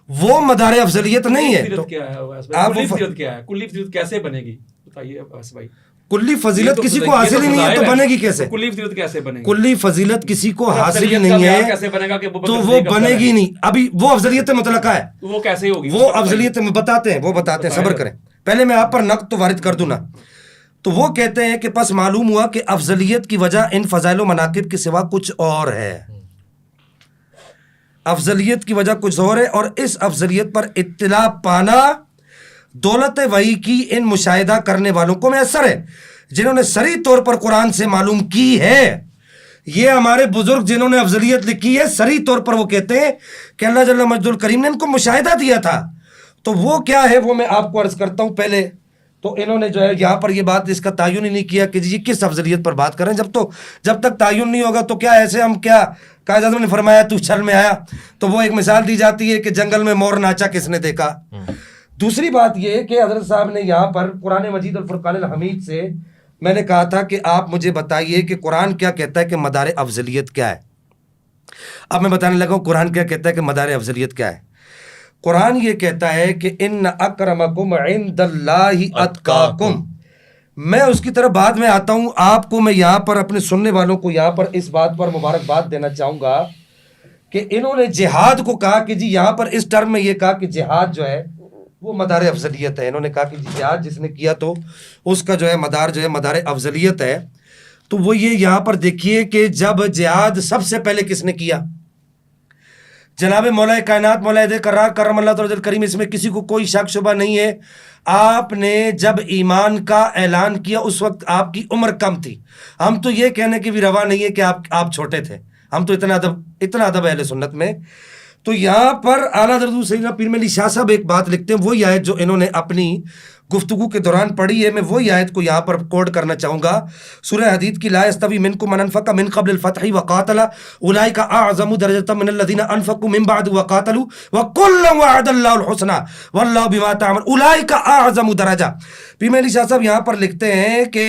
وہ مدار افضلیت نہیں ہے. تو کیا ہے کلی فضیلت کیا ہے؟ کلی فضیلت کیسے بنے گی بتائیے اویس بھائی. کلی فضیلت کسی کو حاصل ہی نہیں ہے تو بنے گی کیسے؟ کلی فضیلت کیسے بنے گی؟ کلی فضیلت کسی کو حاصل ہی نہیں ہے کیسے بنے گا کہ تو وہ بنے گی نہیں. ابھی وہ افضلیت مطلقہ ہے، وہ کیسے ہوگی؟ وہ افضلیت بتاتے ہیں، صبر کریں. پہلے میں آپ پر نقد تو وارد کر دوں نا. تو وہ کہتے ہیں کہ پس معلوم ہوا کہ افضلیت کی وجہ ان فضائل و مناقب کے سوا کچھ اور ہے. افضلیت کی وجہ کچھ اور ہے، اور اس افضلیت پر اطلاع پانا دولت وحی کی ان مشاہدہ کرنے والوں کو میسر ہے جنہوں نے صریح طور پر قرآن سے معلوم کی ہے. یہ ہمارے بزرگ جنہوں نے افضلیت لکھی ہے صریح طور پر وہ کہتے ہیں کہ اللہ جل مجد الکریم نے ان کو مشاہدہ دیا تھا. تو وہ کیا ہے وہ میں آپ کو عرض کرتا ہوں. پہلے تو انہوں نے جو ہے یہاں پر یہ بات اس کا تعین ہی نہیں کیا کہ جی کس افضلیت پر بات کریں. جب تک تعین نہیں ہوگا تو کیا ایسے ہم کیا قائد اعظم نے فرمایا تو چھل میں آیا، تو وہ ایک مثال دی جاتی ہے کہ جنگل میں مور ناچا کس نے دیکھا. دوسری بات یہ کہ حضرت صاحب نے یہاں پر قرآن مجید الفرقان الحمید سے میں نے کہا تھا کہ آپ مجھے بتائیے کہ قرآن کیا کہتا ہے کہ مدار افضلیت کیا ہے. اب میں بتانے لگا ہوں قرآن کیا کہتا ہے کہ مدار افضلیت کیا ہے. قرآن یہ کہتا ہے کہ ان اکرمکم عند اللہ اتقاکم. میں اس کی طرف بعد میں آتا ہوں. آپ کو میں یہاں پر اپنے سننے والوں کو یہاں پر اس بات پر مبارکباد دینا چاہوں گا کہ انہوں نے جہاد کو کہا کہ جی یہاں پر اس ٹرم میں یہ کہا کہ جہاد جو ہے وہ مدار افضلیت ہے. انہوں نے کہا کہ جہاد جس نے کیا تو اس کا جو ہے مدار افضلیت ہے. تو وہ یہ یہاں پر دیکھیے کہ جب جہاد سب سے پہلے کس نے کیا؟ جناب مولا کائنات مولا قرار کرم اللہ تعالی کریم، اس میں کسی کو کوئی شک شبہ نہیں ہے. آپ نے جب ایمان کا اعلان کیا اس وقت آپ کی عمر کم تھی. ہم تو یہ کہنے کی بھی روا نہیں ہے کہ آپ چھوٹے تھے. ہم تو اتنا ادب اہل سنت میں. تو یہاں پر اعلیٰ حضرت سیدنا پیر ملی شاہ صاحب ایک بات لکھتے ہیں، وہی آیت جو انہوں نے اپنی گفتگو کے دوران پڑھی ہے. میں وہی آیت کو یہاں پر کوٹ کرنا چاہوں گا. سورہ حدید کی لا یستوی منکم من انفق من قبل الفتح وقاتل اولئک اعظم درجة من الذین انفقوا من بعد وقاتلوا وکلا وعد اللہ الحسنى واللہ بما تعملون اولئک اعظم درجہ. پیر ملی شاہ صاحب یہاں پر لکھتے ہیں کہ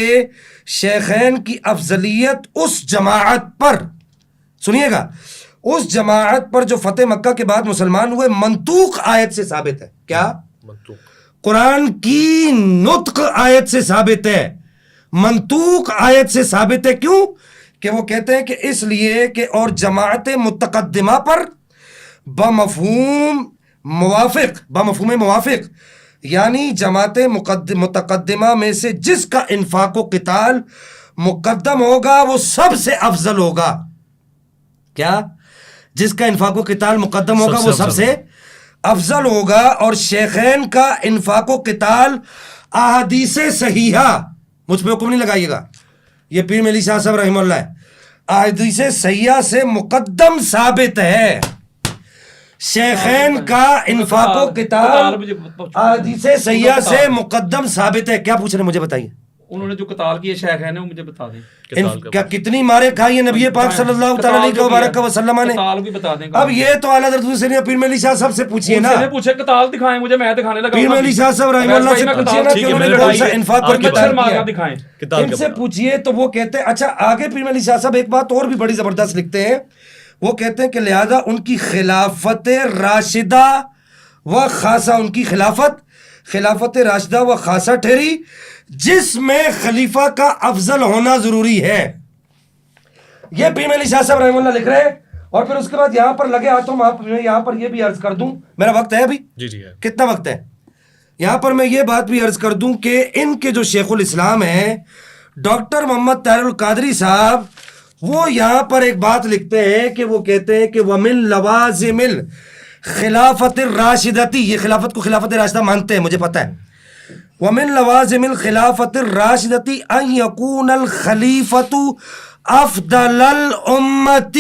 شیخین کی افضلیت اس جماعت پر، سنیے گا، اس جماعت پر جو فتح مکہ کے بعد مسلمان ہوئے منطوق آیت سے ثابت ہے. کیا؟ منطوق قرآن کی نطق آیت سے ثابت ہے، منطوق آیت سے ثابت ہے. کیوں؟ کہ وہ کہتے ہیں کہ اس لیے کہ اور جماعت متقدمہ پر بمفہوم موافق یعنی جماعت متقدمہ میں سے جس کا انفاق و قتال مقدم ہوگا وہ سب سے افضل ہوگا. کیا؟ جس کا انفاق و قتال مقدم ہوگا وہ سب سے افضل ہوگا. اور شیخین کا انفاق و قتال احادیث صحیحہ، مجھ پہ حکم نہیں لگائیے گا، یہ پیر ملی شاہ صاحب رحمہ اللہ ہے، احادیث صحیحہ سے مقدم ثابت ہے. شیخین کا انفاق و قتال احادیث صحیحہ سے مقدم ثابت ہے. کیا پوچھ رہے ہیں مجھے بتائیے؟ انہوں نے جو قتال کیے شیخ ہے نا وہ مجھے بتا دیں کیا کتنی مارے کھائی ہیں نبی پاک صلی اللہ تعالی علیہ وسلم نے. قتال بھی بتا دیں. اب یہ تو اعلیٰ حضرت حسین پیر میں علی شاہ صاحب سے پوچھیے نا, پوچھے قتال دکھائیں مجھے, میں دکھانے لگا. پیر میں علی شاہ صاحب رحمہ اللہ سے پوچھیے نا کہ انہوں نے کون سا انفاق پر قتال کیا, دکھائیں ان سے پوچھیے تو وہ کہتے ہیں. اچھا آگے پیر میں علی شاہ صاحب ایک بات اور بھی بڑی زبردست لکھتے ہیں, وہ کہتے ہیں کہ لہذا ان کی خلافت راشدہ و خاصہ, ان کی خلافت راشدہ و خاصہ ٹھہری جس میں خلیفہ کا افضل ہونا ضروری ہے. یہ پیر میں علی شاہ صاحب رحمہ اللہ لکھ رہے ہیں. اور پھر اس کے بعد یہاں پر لگے ہاتھوں میں یہاں پر یہ بھی عرض کر دوں, میرا وقت ہے ابھی؟ جی کتنا وقت ہے؟ یہاں پر میں یہ بات بھی عرض کر دوں کہ ان کے جو شیخ الاسلام ہیں ڈاکٹر محمد طاہر القادری صاحب, وہ یہاں پر ایک بات لکھتے ہیں کہ وہ کہتے ہیں کہ وَمِن لَوَازِمِ الْخِلَافَةِ الرَّاشِدَةِ, یہ خلافت کو خلافت راشدہ مانتے ہیں مجھے پتہ ہے. وَمِن لَوَازِمِ الْخِلَافَةِ الرَّاشِدَةِ أَن يَكُونَ الْخَلِيفَةُ أَفْضَلَ الْأُمَّةِ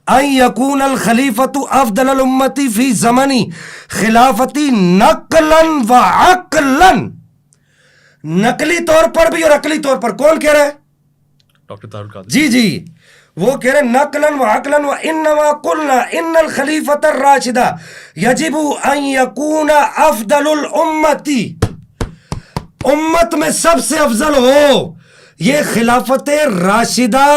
أَن يَكُونَ الْخَلِيفَةُ أَفْضَلَ الْأُمَّةِ فِي زَمَنِ خِلَافَتِهِ نَقْلًا وَعَقْلًا, نقلی طور پر بھی اور عقلی طور پر. کون کہہ رہا ہے؟ ڈاکٹر طاہر القادری. جی وہ کہہ رہے ہیں نقلاً وعقلاً وانما قلنا ان الخلیفۃ الراشدہ یجب ان یکون افضل الامت, امت میں سب سے افضل ہو, یہ خلافت راشدہ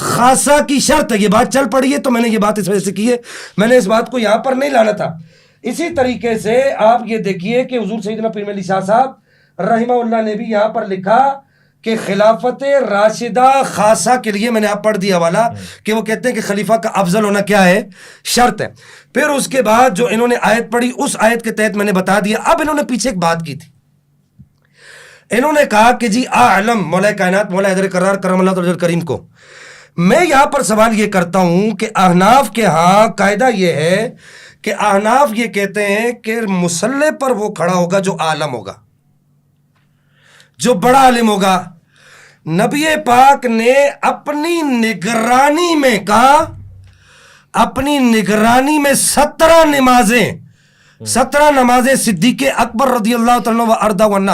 خاصہ کی شرط ہے. یہ بات چل پڑی ہے تو میں نے یہ بات اس وجہ سے کی ہے, میں نے اس بات کو یہاں پر نہیں لانا تھا. اسی طریقے سے آپ یہ دیکھیے کہ حضور سیدنا پیر میں علی شاہ صاحب رحمہ اللہ نے بھی یہاں پر لکھا کہ خلافت راشدہ خاصہ کے لیے, میں نے آپ پڑھ دیا حوالہ کہ وہ کہتے ہیں کہ خلیفہ کا افضل ہونا کیا ہے, شرط ہے. پھر اس کے بعد جو انہوں نے آیت پڑھی اس آیت کے تحت میں نے بتا دیا. اب انہوں نے پیچھے ایک بات کی تھی, انہوں نے کہا کہ جی اعلم مولا کائنات مولا حیدر کرار کرم اللہ تعالی کریم کو, میں یہاں پر سوال یہ کرتا ہوں کہ احناف کے ہاں قاعدہ یہ ہے کہ احناف یہ کہتے ہیں کہ مصلی پر وہ کھڑا ہوگا جو عالم ہوگا, جو بڑا عالم ہوگا. نبی پاک نے اپنی نگرانی میں کہا, اپنی نگرانی میں 17 نمازیں صدیق اکبر رضی اللہ تعالیٰ و ارضا عنہ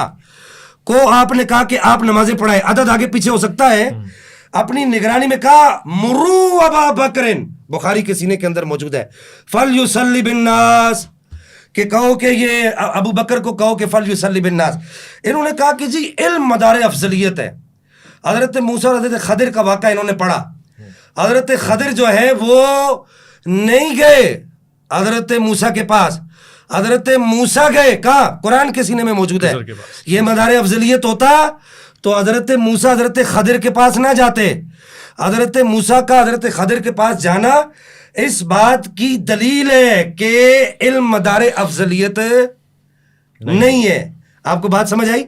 کو آپ نے کہا کہ آپ نمازیں پڑھائیں. عدد آگے پیچھے ہو سکتا ہے. اپنی نگرانی میں کہا مرو ابا بکرن, بخاری کے سینے کے اندر موجود ہے, فلیصلی بالناس, کہ کہو کہ یہ ابو بکر کو کہو کہ فلیصلی بالناس. انہوں نے کہا کہ جی علم مدار افضلیت ہے. حضرت موسیٰ اور حضرت خضر کا واقعہ انہوں نے پڑھا. حضرت خضر جو ہے وہ نہیں گئے حضرت موسیٰ کے پاس, حضرت موسیٰ گئے کہاں, قرآن کے سینے میں موجود ہے. یہ مدار افضلیت ہوتا تو حضرت موسیٰ حضرت خضر کے پاس نہ جاتے. حضرت موسیٰ کا حضرت خضر کے پاس جانا اس بات کی دلیل ہے کہ علم مدار افضلیت نہیں ہے. آپ کو بات سمجھ آئی؟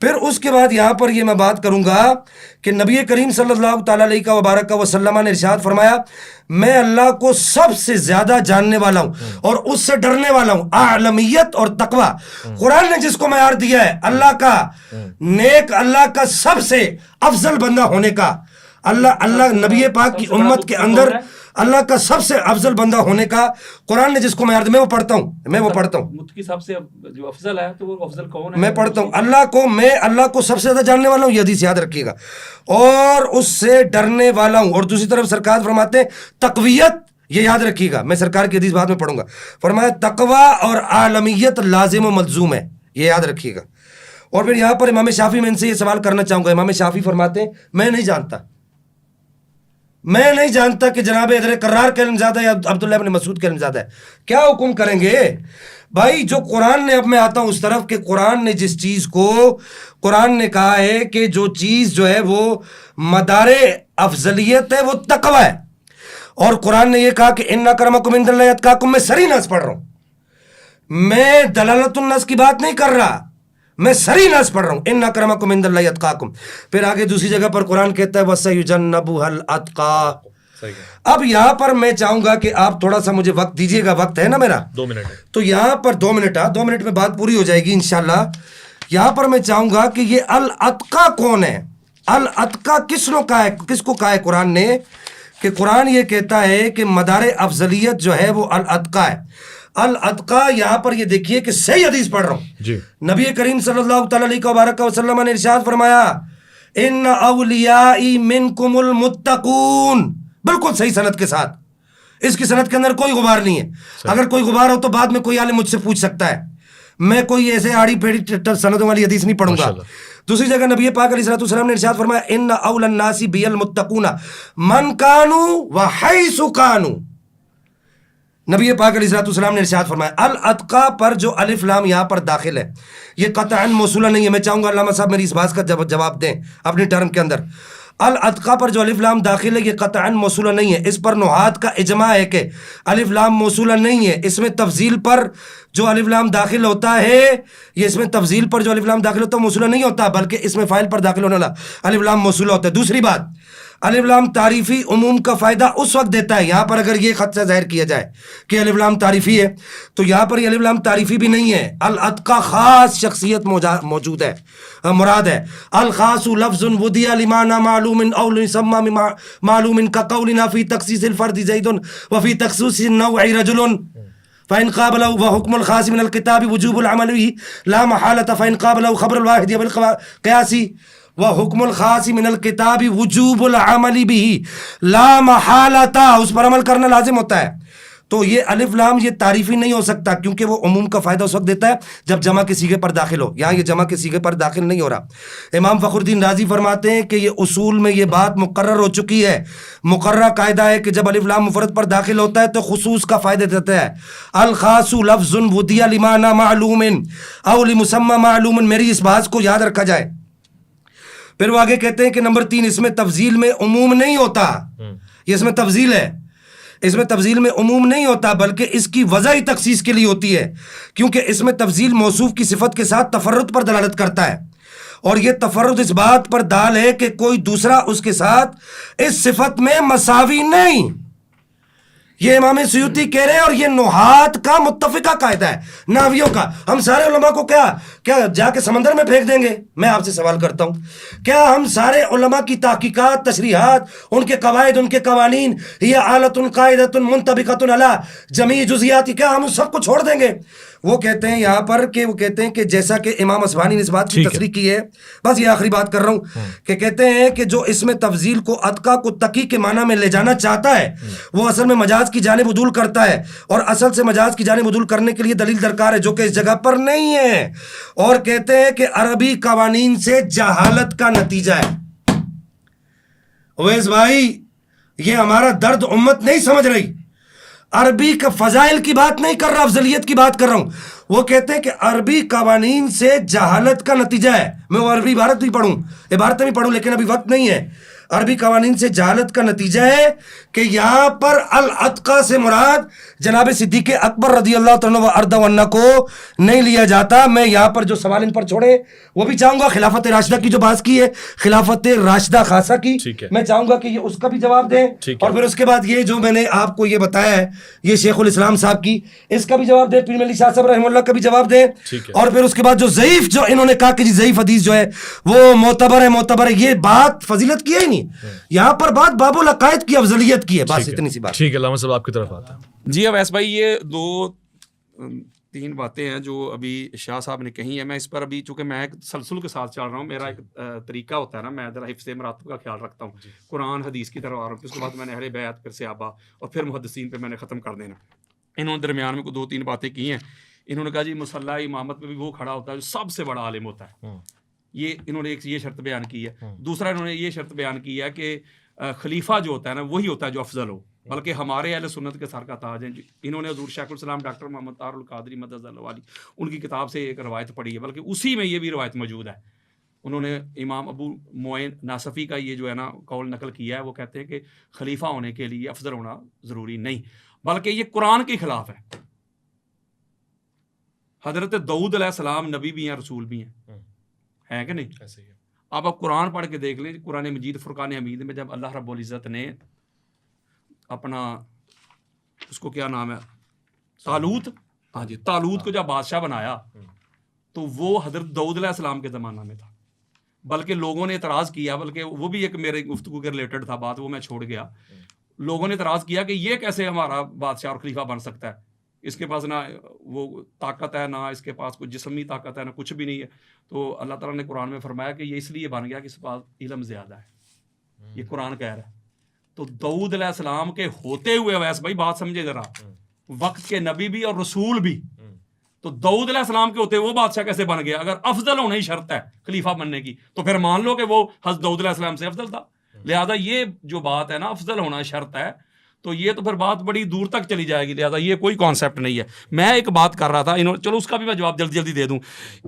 پھر اس کے بعد یہاں پر یہ میں بات کروں گا کہ نبی کریم صلی اللہ تعالیٰ علیہ وبارک وسلم نے ارشاد فرمایا میں اللہ کو سب سے زیادہ جاننے والا ہوں اور اس سے ڈرنے والا ہوں. اعلمیت اور تقوی قرآن نے جس کو معیار دیا ہے اللہ کا نیک, اللہ کا سب سے افضل بندہ ہونے کا, اللہ نبی پاک کی امت کے اندر اللہ کا سب سے افضل بندہ ہونے کا قرآن نے جس کو معیار دیا, میں وہ پڑھتا ہوں کی سب سے جو افضل ہے تو وہ افضل کون ہے؟ میں پڑھتا ہوں میں اللہ کو سب سے زیادہ جاننے والا ہوں, یہ حدیث یاد رکھیے گا, اور اس سے ڈرنے والا ہوں. اور دوسری طرف سرکار فرماتے ہیں تقویت, یہ یاد رکھیے گا, میں سرکار کی حدیث بعد میں پڑھوں گا. فرمایا تقوی اور عالمیت لازم و ملزوم ہے, یہ یاد رکھیے گا. اور پھر یہاں پر امام شافعی میں ان سے یہ سوال کرنا چاہوں گا. امام شافعی فرماتے ہیں میں نہیں جانتا کہ جناب حیدر کرار کا علم زیادہ ہے یا عبداللہ ابن مسعود کا علم زیادہ ہے. کیا حکم کریں گے بھائی؟ جو قرآن نے, اب میں آتا ہوں اس طرف کہ قرآن نے جس چیز کو, قرآن نے کہا ہے کہ جو چیز جو ہے وہ مدار افضلیت ہے وہ تقوی ہے, اور قرآن نے یہ کہا کہ ان اکرمکم عند اللہ اتقاکم. میں سری نص پڑھ رہا ہوں, میں دلالت النص کی بات نہیں کر رہا, میں سری نص پڑھ رہا ہوں, ان اکرمکم عند اللہ اتقاکم. پھر آگے دوسری جگہ پر قرآن کہتا ہے وَسَيُجَنَّبُهَا الْأَتْقَى. اب یہاں پر میں چاہوں گا کہ آپ تھوڑا سا مجھے وقت دیجیے گا, وقت ہے نا میرا 2 منٹ ہے, تو یہاں پر 2 منٹ, 2 منٹ میں بات پوری ہو جائے گی انشاءاللہ. یہاں پر میں چاہوں گا کہ یہ الاتقا کون ہے, الاتقا کس کو کہا ہے قرآن نے, کہ قرآن یہ کہتا ہے کہ مدار افضلیت جو ہے وہ الاتقا ہے. الاتقا، یہاں پر یہ دیکھیے کہ صحیح حدیث پڑھ رہا ہوں جی. نبی کریم صلی اللہ تعالی علیہ وبارک وسلم نے ارشاد فرمایا ان اولیائی منکم المتقون، بالکل صحیح سند کے ساتھ، اس کی سند کے اندر کوئی غبار نہیں ہے. اگر کوئی غبار ہو تو بعد میں کوئی عالم مجھ سے پوچھ سکتا ہے، میں کوئی ایسے آڑی پھیڑی سندوں والی حدیث نہیں پڑھوں گا. دوسری جگہ نبی پاک علیہ السلام نے ارشاد فرمایا ان اول الناس بی المتقون من کانوا وحیث کانوا. نبی پاک علیہ السلام نے ارشاد فرمایا الاتقا پر جو الف لام یہاں پر داخل ہے یہ قطعا موصولہ نہیں ہے. میں چاہوں گا علامہ صاحب میری اس بات کا جواب دیں اپنی ٹرم کے اندر. الاتقا پر جو الف لام داخل ہے یہ قطعا موصولہ نہیں ہے. اس پر نحات کا اجماع ہے کہ الف لام موصولہ نہیں ہے. اس میں تفضیل پر جو الف لام داخل ہوتا ہے یہ اس میں تفضیل پر جو الف لام داخل ہوتا ہے موصولہ نہیں ہوتا، بلکہ اس میں فاعل پر داخل ہونے والا الف لام موصولہ ہوتا ہے. دوسری بات، الف لام تعریفی عموم کا فائدہ اس وقت دیتا ہے، یہاں پر اگر یہ خط سے ظاہر کیا جائے کہ الف لام تعریفی ہے تو یہاں پر یہ الف لام تعریفی بھی نہیں ہے. الاتقا خاص شخصیت موجود ہے، مراد ہے. الخاص لفظ ودی لمعنى معلوم او لسمى معلوم كقولنا في تخصيص الفرد زيد وفي تخصيص النوع رجل فإن قابله وحكم الخاص من الكتاب وجوب العمل به لا محالة فإن قابله خبر الواحد بالقياس وحكم الخاص من الكتاب وجوب العمل به لا محالة، اس پر عمل کرنا لازم ہوتا ہے. تو یہ الف لام یہ تعریفی نہیں ہو سکتا کیونکہ وہ عموم کا فائدہ اس وقت دیتا ہے جب جمع کے صیغے پر داخل ہو. یہاں یہ جمع کے صیغے پر داخل نہیں ہو رہا. امام فخر الدین رازی فرماتے ہیں کہ یہ اصول میں یہ بات مقرر ہو چکی ہے، مقررہ قاعدہ ہے کہ جب الف لام مفرد پر داخل ہوتا ہے تو خصوص کا فائدہ دیتا ہے. الخاص لفظ ودی لمعنى معلوم او لمسمى معلوم، میری اس بات کو یاد رکھا جائے. پھر وہ آگے کہتے ہیں کہ نمبر 3 اس میں تفضیل میں عموم نہیں ہوتا، یہ اس میں تفضیل ہے، اس میں تفضیل میں عموم نہیں ہوتا بلکہ اس کی وضعی تخصیص کے لیے ہوتی ہے کیونکہ اس میں تفضیل موصوف کی صفت کے ساتھ تفرد پر دلالت کرتا ہے اور یہ تفرد اس بات پر دال ہے کہ کوئی دوسرا اس کے ساتھ اس صفت میں مساوی نہیں. یہ امام سیوطی کہہ رہے ہیں اور یہ نحات کا متفقہ قاعدہ ہے، نحویوں کا. ہم سارے علماء کو کیا جا کے سمندر میں پھینک دیں گے؟ میں آپ سے سوال کرتا ہوں، کیا ہم سارے علماء کی تحقیقات، تشریحات، ان کے قواعد، ان کے قوانین، یہ آلۃ قاعدۃ منطبقۃ علی جمیع جزئیات، کیا ہم سب کو چھوڑ دیں گے؟ وہ کہتے ہیں یہاں پر کہ وہ کہتے ہیں کہ جیسا کہ امام اصفہانی نے اس بات کی تصریح کی ہے، بس یہ آخری بات کر رہا ہوں کہ کہتے ہیں کہ جو اس میں تفضیل کو اتقا کو تقی کے معنی میں لے جانا چاہتا ہے وہ اصل میں مجاز کی جانب عدول کرتا ہے اور اصل سے مجاز کی جانب عدول کرنے کے لیے دلیل درکار ہے جو کہ اس جگہ پر نہیں ہے. اور کہتے ہیں کہ عربی قوانین سے جہالت کا نتیجہ ہے. اویس بھائی یہ ہمارا درد امت نہیں سمجھ رہی. عربی کا فضائل کی بات نہیں کر رہا، افضلیت کی بات کر رہا ہوں. وہ کہتے ہیں کہ عربی قوانین سے جہالت کا نتیجہ ہے. میں وہ عربی عبارتیں بھی پڑھوں لیکن ابھی وقت نہیں ہے. عربی قوانین سے جہالت کا نتیجہ ہے کہ یہاں پر الاتقا سے مراد جناب صدیق اکبر رضی اللہ تعالیٰ عنہ و عنہ کو نہیں لیا جاتا. میں یہاں پر جو سوال ان پر چھوڑے وہ بھی چاہوں گا. خلافت راشدہ کی جو بات کی ہے، خلافت راشدہ خاصہ کی، میں چاہوں گا کہ یہ اس کا بھی جواب دیں اور پھر اس کے بعد یہ جو میں نے آپ کو یہ بتایا ہے یہ شیخ الاسلام صاحب کی، اس کا بھی جواب دیں، پیر علی شاہ صاحب رحمہ اللہ کا بھی جواب دیں. اور پھر اس کے بعد جو ضعیف جو انہوں نے کہا کہ جی ضعیف حدیث جو ہے وہ معتبر ہے، یہ بات فضیلت کی ہے ہی نہیں. یہاں پر بات باب العقائد کی افضلیت کی ہے. بس اتنی سی بات. ٹھیک ہے، علامہ صاحب آپ کی طرف آتا ہے. جی اویس بھائی یہ 2-3 باتیں ہیں جو ابھی شاہ صاحب نے کہی ہیں. میں اس پر ابھی چونکہ میں ایک تسلسل کے ساتھ چل رہا ہوں، میرا ایک طریقہ ہوتا ہے نا، میں ذرا حفظ مراتب کا خیال رکھتا ہوں. قرآن حدیث کی طرف آ رہا ہوں، پھر اس کے بعد میں نے اہل بیت، پھر صحابہ اور پھر محدثین پہ میں نے ختم کر دینا. انہوں نے درمیان میں 2-3 باتیں کی ہیں. انہوں نے کہا جی مصلی امامت میں بھی وہ کھڑا ہوتا ہے جو سب سے بڑا عالم ہوتا ہے. یہ انہوں نے ایک یہ شرط بیان کی ہے. دوسرا انہوں نے یہ شرط بیان کی ہے کہ خلیفہ جو ہوتا ہے نا وہی ہوتا ہے جو افضل ہو، بلکہ ہمارے اہل سنت کے سر کا تاج ہیں. انہوں نے حضور شیخ الاسلام ڈاکٹر محمد طاہر القادری مدد اللہ علی ان کی کتاب سے ایک روایت پڑھی ہے، بلکہ اسی میں یہ بھی روایت موجود ہے. انہوں نے امام ابو معین ناصفی کا یہ جو ہے نا قول نقل کیا ہے. وہ کہتے ہیں کہ خلیفہ ہونے کے لیے افضل ہونا ضروری نہیں، بلکہ یہ قرآن کے خلاف ہے. حضرت داؤد علیہ السلام نبی بھی ہیں، رسول بھی ہیں کہ نہیں؟ ایسے ہی ہے. آپ قرآن پڑھ کے دیکھ لیں، قرآن مجید فرقان حمید میں جب اللہ رب العزت نے اپنا اس کو کیا نام ہے طالوت، ہاں جی طالوت کو جب بادشاہ بنایا تو وہ حضرت داؤد علیہ السلام کے زمانہ میں تھا. بلکہ لوگوں نے اعتراض کیا، بلکہ وہ بھی ایک میرے گفتگو کے ریلیٹڈ تھا بات، وہ میں چھوڑ گیا. لوگوں نے اعتراض کیا کہ یہ کیسے ہمارا بادشاہ اور خلیفہ بن سکتا ہے. اس کے پاس نہ وہ طاقت ہے، نہ اس کے پاس کوئی جسمی طاقت ہے، نہ کچھ بھی نہیں ہے. تو اللہ تعالیٰ نے قرآن میں فرمایا کہ یہ اس لیے بن گیا کہ اس کے پاس علم زیادہ ہے. یہ قرآن کہہ رہا ہے. تو داؤد علیہ السلام کے ہوتے ہوئے، ویسے بھائی بات سمجھے ذرا، وقت کے نبی بھی اور رسول بھی، تو داؤد علیہ السلام کے ہوتے وہ بادشاہ کیسے بن گیا؟ اگر افضل ہونے ہی شرط ہے خلیفہ بننے کی تو پھر مان لو کہ وہ حضرت داؤد علیہ السلام سے افضل تھا. لہذا یہ جو بات ہے نا افضل ہونا شرط ہے، تو یہ تو پھر بات بڑی دور تک چلی جائے گی. لہذا یہ کوئی کانسیپٹ نہیں ہے. میں ایک بات کر رہا تھا، چلو اس کا بھی میں جواب جلدی جلدی دے دوں.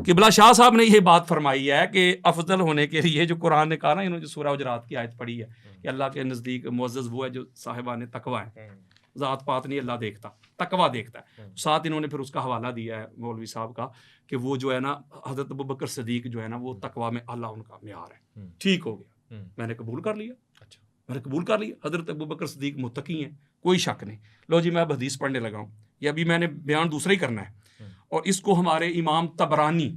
قبلہ شاہ صاحب نے یہ بات فرمائی ہے کہ افضل ہونے کے لیے جو قرآن نے کہا نا، انہوں نے جو سورہ حجرات کی آیت پڑھی ہے کہ اللہ کے نزدیک معزز وہ ہے جو صاحبان تقوی ہے. ذات پات نہیں اللہ دیکھتا، تقوی دیکھتا ہے. ساتھ انہوں نے پھر اس کا حوالہ دیا ہے مولوی صاحب کا کہ وہ جو ہے نا حضرت ابوبکر صدیق جو ہے نا وہ تقوی میں اللہ ان کا معیار ہے. ٹھیک ہو گیا، میں نے قبول کر لیا. میں نے قبول کر لیا حضرت ابوبکر صدیق متقی ہیں، کوئی شک نہیں. لو جی میں اب حدیث پڑھنے لگا ہوں. یہ ابھی میں نے بیان دوسرا ہی کرنا ہے، اور اس کو ہمارے امام طبرانی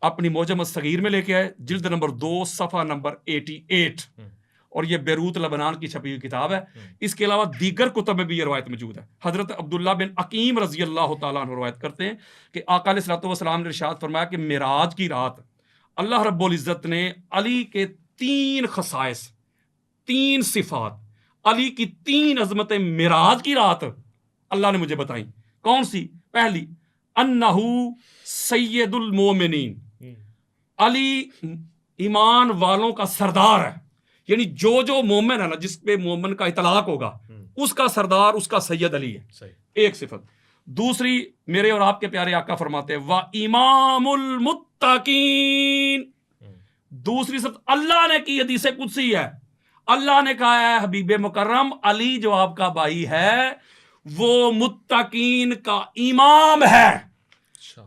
اپنی معجم الصغیر میں لے کے آئے، جلد نمبر 2 صفحہ نمبر 88، اور یہ بیروت لبنان کی چھپی ہوئی کتاب ہے. اس کے علاوہ دیگر کتب میں بھی یہ روایت موجود ہے. حضرت عبداللہ بن عقیم رضی اللہ تعالیٰ عنہ روایت کرتے ہیں کہ آقا علیہ الصلوۃ والسلام نے ارشاد فرمایا کہ معراج کی رات اللہ رب العزت نے علی کے 3 خصائص، 3 صفات، علی کی 3 عظمتیں معراج کی رات اللہ نے مجھے بتائیں. کون سی؟ پہلی، انہو سید المومنین، علی ایمان والوں کا سردار ہے. یعنی جو مومن ہے نا، جس پہ مومن کا اطلاق ہوگا، اس کا سردار، اس کا سید علی ہے. ایک صفت. دوسری، میرے اور آپ کے پیارے آقا فرماتے ہیں وَإِمَامُ الْمُتَّقِينَ. دوسری صفت اللہ نے کی، حدیث قدسی ہے. اللہ نے کہا ہے حبیب مکرم علی جو آپ کا بھائی ہے وہ متقین کا امام ہے.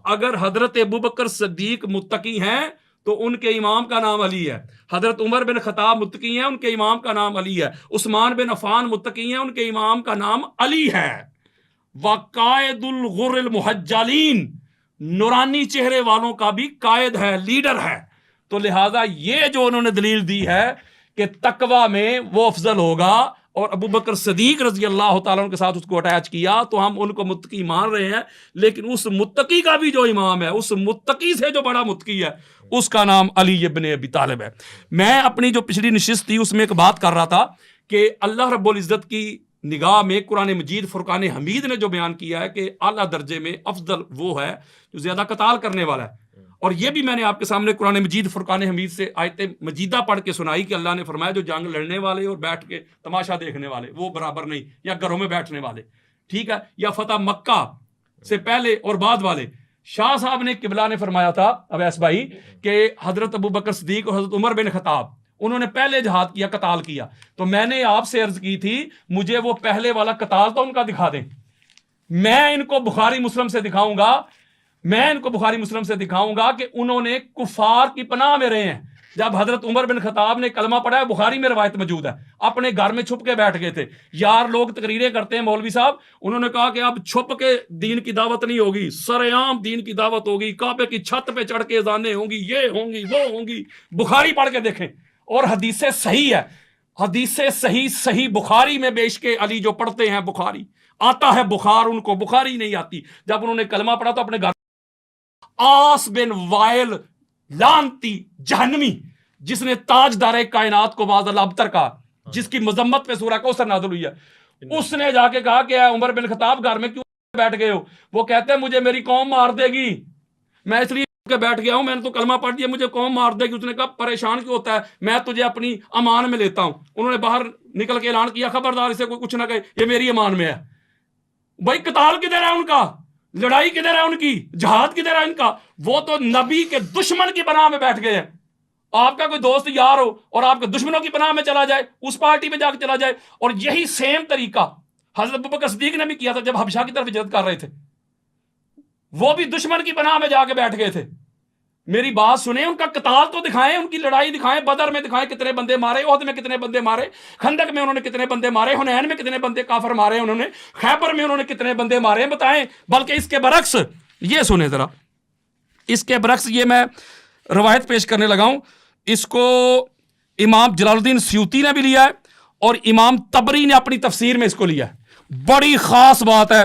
اگر حضرت ابوبکر صدیق متقی ہیں تو ان کے امام کا نام علی ہے. حضرت عمر بن خطاب متقی ہیں، ان کے امام کا نام علی ہے. عثمان بن عفان متقی ہیں، ان کے امام کا نام علی ہے. وقائد الغر المحجلین، نورانی چہرے والوں کا بھی قائد ہے، لیڈر ہے. تو لہذا یہ جو انہوں نے دلیل دی ہے کہ تقوی میں وہ افضل ہوگا، اور ابوبکر صدیق رضی اللہ تعالیٰ عنہ کے ساتھ اس کو اٹیچ کیا، تو ہم ان کو متقی مان رہے ہیں. لیکن اس متقی کا بھی جو امام ہے، اس متقی سے جو بڑا متقی ہے، اس کا نام علی ابن ابی طالب ہے. میں اپنی جو پچھلی نشست تھی اس میں ایک بات کر رہا تھا کہ اللہ رب العزت کی نگاہ میں قرآن مجید فرقان حمید نے جو بیان کیا ہے کہ اعلیٰ درجے میں افضل وہ ہے جو زیادہ قتال کرنے والا ہے. اور یہ بھی میں نے آپ کے سامنے قرآن مجید فرقان حمید سے آیت مجیدہ پڑھ کے سنائی کہ اللہ نے فرمایا جو جنگ لڑنے والے اور بیٹھ کے تماشا دیکھنے والے وہ برابر نہیں، یا گھروں میں بیٹھنے والے، ٹھیک ہے، یا فتح مکہ سے پہلے اور بعد والے. شاہ صاحب نے قبلہ نے فرمایا تھا اویس بھائی کہ حضرت ابوبکر صدیق اور حضرت عمر بن خطاب انہوں نے پہلے جہاد کیا، قتال کیا. تو میں نے آپ سے عرض کی تھی مجھے وہ پہلے والا قتال تو ان کا دکھا دیں. میں ان کو بخاری مسلم سے دکھاؤں گا کہ انہوں نے کفار کی پناہ میں رہے ہیں. جب حضرت عمر بن خطاب نے کلمہ پڑھا ہے، بخاری میں روایت موجود ہے، اپنے گھر میں چھپ کے بیٹھ گئے تھے. یار لوگ تقریریں کرتے ہیں مولوی صاحب، انہوں نے کہا کہ اب چھپ کے دین کی دعوت نہیں ہوگی، سر عام دین کی دعوت ہوگی، کعبے کی چھت پہ چڑھ کے اذانیں ہوں گی، یہ ہوں گی وہ ہوں گی. بخاری پڑھ کے دیکھیں، اور حدیث صحیح ہے، حدیث صحیح بخاری میں بیش کے علی جو پڑھتے ہیں بخاری آتا ہے، بخار ان کو بخاری نہیں آتی. جب انہوں نے کلمہ پڑھا تو اپنے گھر آس بن وائل لانتی جہنمی، جس نے تاجدار کائنات کو معاذ اللہ ابتر کہا، جس کی مذمت پہ سورہ کوثر نازل ہوئی ہے، اس نے جا کے کہا کہ اے عمر بن خطاب گھر میں کیوں بیٹھ گئے ہو؟ وہ کہتے ہیں مجھے میری قوم مار دے گی، میں اس لیے کے بیٹھ گیا ہوں، میں نے تو کلمہ پڑھ دیا، مجھے قوم مار دے گی. اس نے کہا پریشان کیوں ہوتا ہے، میں تجھے اپنی امان میں لیتا ہوں. انہوں نے باہر نکل کے اعلان کیا خبردار اسے کوئی کچھ نہ کہے، یہ میری امان میں ہے. بھائی قتال کدھر ہے ان کا، لڑائی کدھر ہے ان کی، جہاد کدھر ہے ان کا؟ وہ تو نبی کے دشمن کی پناہ میں بیٹھ گئے ہیں. آپ کا کوئی دوست یار ہو اور آپ کے دشمنوں کی پناہ میں چلا جائے، اس پارٹی میں جا کے چلا جائے. اور یہی سیم طریقہ حضرت ابوبکر صدیق نے بھی کیا تھا جب حبشہ کی طرف ہجرت کر رہے تھے، وہ بھی دشمن کی پناہ میں جا کے بیٹھ گئے تھے. میری بات سنیں، ان کا قتال تو دکھائیں، ان کی لڑائی دکھائیں، بدر میں دکھائیں کتنے بندے مارے، احد میں کتنے بندے مارے، خندق میں انہوں نے کتنے بندے مارے، حنین میں کتنے بندے کافر مارے انہوں نے، خیبر میں انہوں نے کتنے بندے مارے بتائیں. بلکہ اس کے برعکس یہ سنیں ذرا، اس کے برعکس یہ میں روایت پیش کرنے لگا ہوں. اس کو امام جلال الدین سیوطی نے بھی لیا ہے اور امام طبری نے اپنی تفسیر میں اس کو لیا ہے. بڑی خاص بات ہے.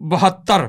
72,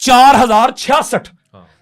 4066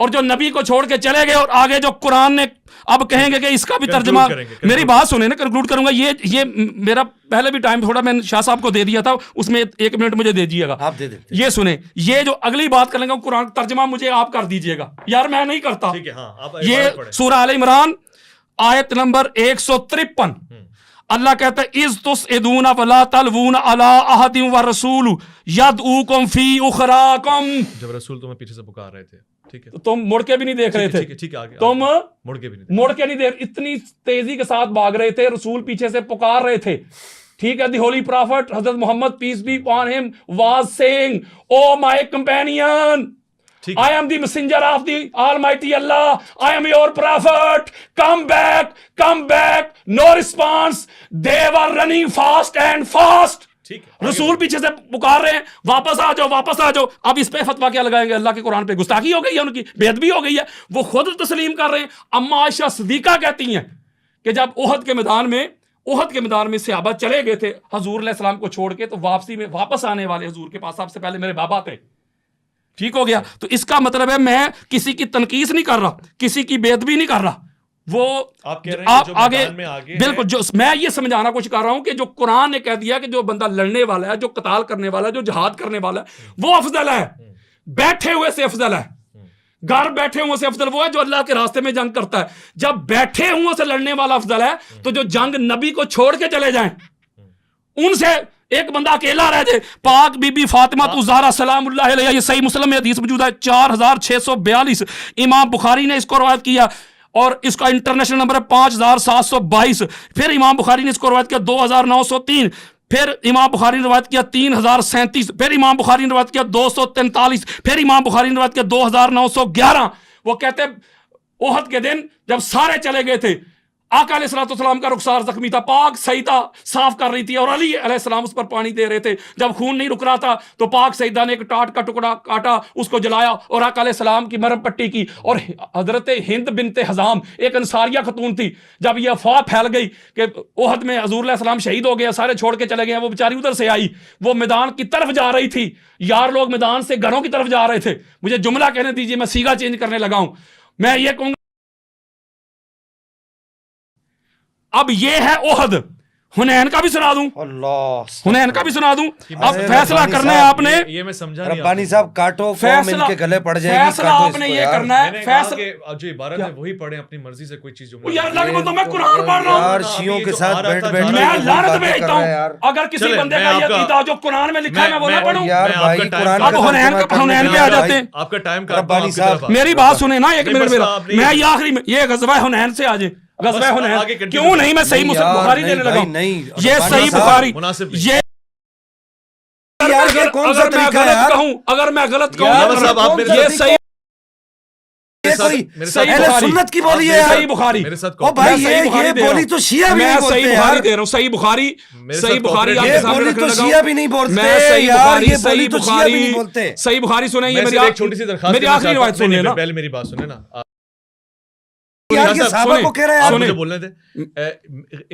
اور جو نبی کو چھوڑ کے چلے گئے اور آگے جو قرآن نے اب کہیں گے کہ اس کا بھی ترجمہ, میری بات سنیں نا, کنکلوڈ کروں گا. یہ میرا پہلے بھی ٹائم تھوڑا میں نے شاہ صاحب کو دے دیا تھا, اس میں 1 منٹ مجھے دے دیجیے گا. آپ دے دیتے. یہ سنیں, یہ جو اگلی بات کر لیں گے قرآن ترجمہ مجھے آپ کر دیجیے گا یار, میں نہیں کرتا. یہ سورہ آل عمران آیت نمبر 153, اللہ کہتا ہے اذ تسعدون ولا تلوون علی احد والرسول یدعوکم فی اخراکم. جب رسول تمہیں پیچھے سے پکار رہے تھے, ٹھیک ہے, تم مڑ کے بھی نہیں دیکھ رہے تھے, تم مڑ کے نہیں دیکھ, اتنی تیزی کے ساتھ بھاگ رہے تھے, رسول پیچھے سے پکار رہے تھے, ٹھیک ہے. دی holy prophet Hazrat Muhammad peace be upon him was saying, oh my companion, I am the messenger of the Almighty Allah. I am your prophet. Come back. No response. They were running fast and fast. رسول پیچھے سے پکار رہے ہیں, واپس آ جاؤ. اب اس پہ فتویٰ کیا لگائیں گے؟ اللہ کے قرآن پہ گستاخی ہو گئی ہے, ان کی بے ادبی ہو گئی ہے. وہ خود تسلیم کر رہے ہیں. اما عائشہ صدیقہ کہتی ہیں کہ جب احد کے میدان میں صحابہ چلے گئے تھے حضور علیہ السلام کو چھوڑ کے, تو واپسی میں واپس آنے والے حضور کے پاس سب سے پہلے میرے بابا تھے. ٹھیک ہو گیا. تو اس کا مطلب ہے میں کسی کی تنقیص نہیں کر رہا, کسی کی بے ادبی نہیں کر رہا. وہ آپ آگے بالکل, جو میں یہ سمجھانا کچھ کر رہا ہوں کہ جو قرآن نے کہہ دیا کہ جو بندہ لڑنے والا ہے, جو قتال کرنے والا ہے, جو جہاد کرنے والا ہے, وہ افضل ہے. بیٹھے ہوئے سے افضل ہے. گھر بیٹھے ہوئے سے افضل وہ ہے جو اللہ کے راستے میں جنگ کرتا ہے. جب بیٹھے ہوئے سے لڑنے والا افضل ہے, تو جو جنگ نبی کو چھوڑ کے چلے جائیں ان سے ایک بندہ اکیلا رہ جائے. پاک بی بی فاطمہ الزہرا سلام اللہ علیہا, یہ صحیح مسلم میں حدیث موجود ہے 4642, امام بخاری نے اس کو روایت کیا اور اس کا انٹرنیشنل نمبر ہے 5722. پھر امام بخاری نے اس کو روایت کیا 2903, پھر امام بخاری نے روایت کیا 3037, پھر امام بخاری نے روایت کیا 243, پھر امام بخاری نے روایت کیا 2911. وہ کہتے احد کے دن جب سارے چلے گئے تھے, آقا علیہ الصلوۃ والسلام کا رخسار زخمی تھا, پاک سیدہ صاف کر رہی تھی اور علی علیہ السلام اس پر پانی دے رہے تھے. جب خون نہیں رک رہا تھا تو پاک سیدہ نے ایک ٹاٹ کا ٹکڑا کاٹا, اس کو جلایا اور آقا علیہ السلام کی مرہم پٹی کی. اور حضرت ہند بنت حزام ایک انصاریہ خاتون تھی, جب یہ افواہ پھیل گئی کہ احد میں حضور علیہ السلام شہید ہو گئے, سارے چھوڑ کے چلے گئے, وہ بیچاری ادھر سے آئی, وہ میدان کی طرف جا رہی تھی. یار لوگ میدان سے گھروں کی طرف جا رہے تھے. مجھے جملہ کہنے دیجیے, میں سیگا چینج کرنے لگا ہوں. میں یہ کہوں گا اب یہ ہے احد. حنین کا بھی سنا دوں, حنین کا بھی سنا دوں. اب فیصلہ کرنا ہے آپ نے, یہ میں سمجھا نہیں. ربانی صاحب کاٹو قوم ان کے گلے پڑ جائے گی. فیصلہ آپ نے یہ کرنا ہے, فیصلہ جو عبارت ہے وہی پڑھیں اپنی مرضی سے, کوئی چیز جملہ. یار لگے تو میں قرآن پڑھ رہا ہوں یار, شیعوں کے ساتھ بیٹھ میں لعنت بھیجتا ہوں. اگر کسی بندے کا یہ عقیدہ جو قرآن میں لکھا ہے میں وہ نہ پڑھوں. یار بھائی قرآن اب حنین پہ آ جاتے ہیں. آپ کا ٹائم ربانی صاحب میری بات سنیں نا 1 منٹ میرا, میں یہ آخری میں یہ غزوہ حنین سے آ جائے. غزوہ حنین کیوں نہیں, میں صحیح مسلم بخاری دینے لگا ہوں. یہ صحیح بخاری, یہ اگر میں غلط کہوں یہ صحیح سنت کی بولی ہے. صحیح بخاری, او بھائی یہ بولی تو شیعہ بھی نہیں بولتے ہیں. صحیح بخاری دے رہا ہوں, صحیح بخاری یہ بولی تو شیعہ بھی نہیں بولتے یار, یہ بولی تو شیعہ بھی نہیں بولتے. صحیح بخاری سنیں, یہ میری ایک چھوٹی سی درخواست, میری آخری روایت سنیں نا, پہلے میری بات سنیں نا. یار یہ صحابہ کو کہہ رہے ہیں, مجھے بولنے تھے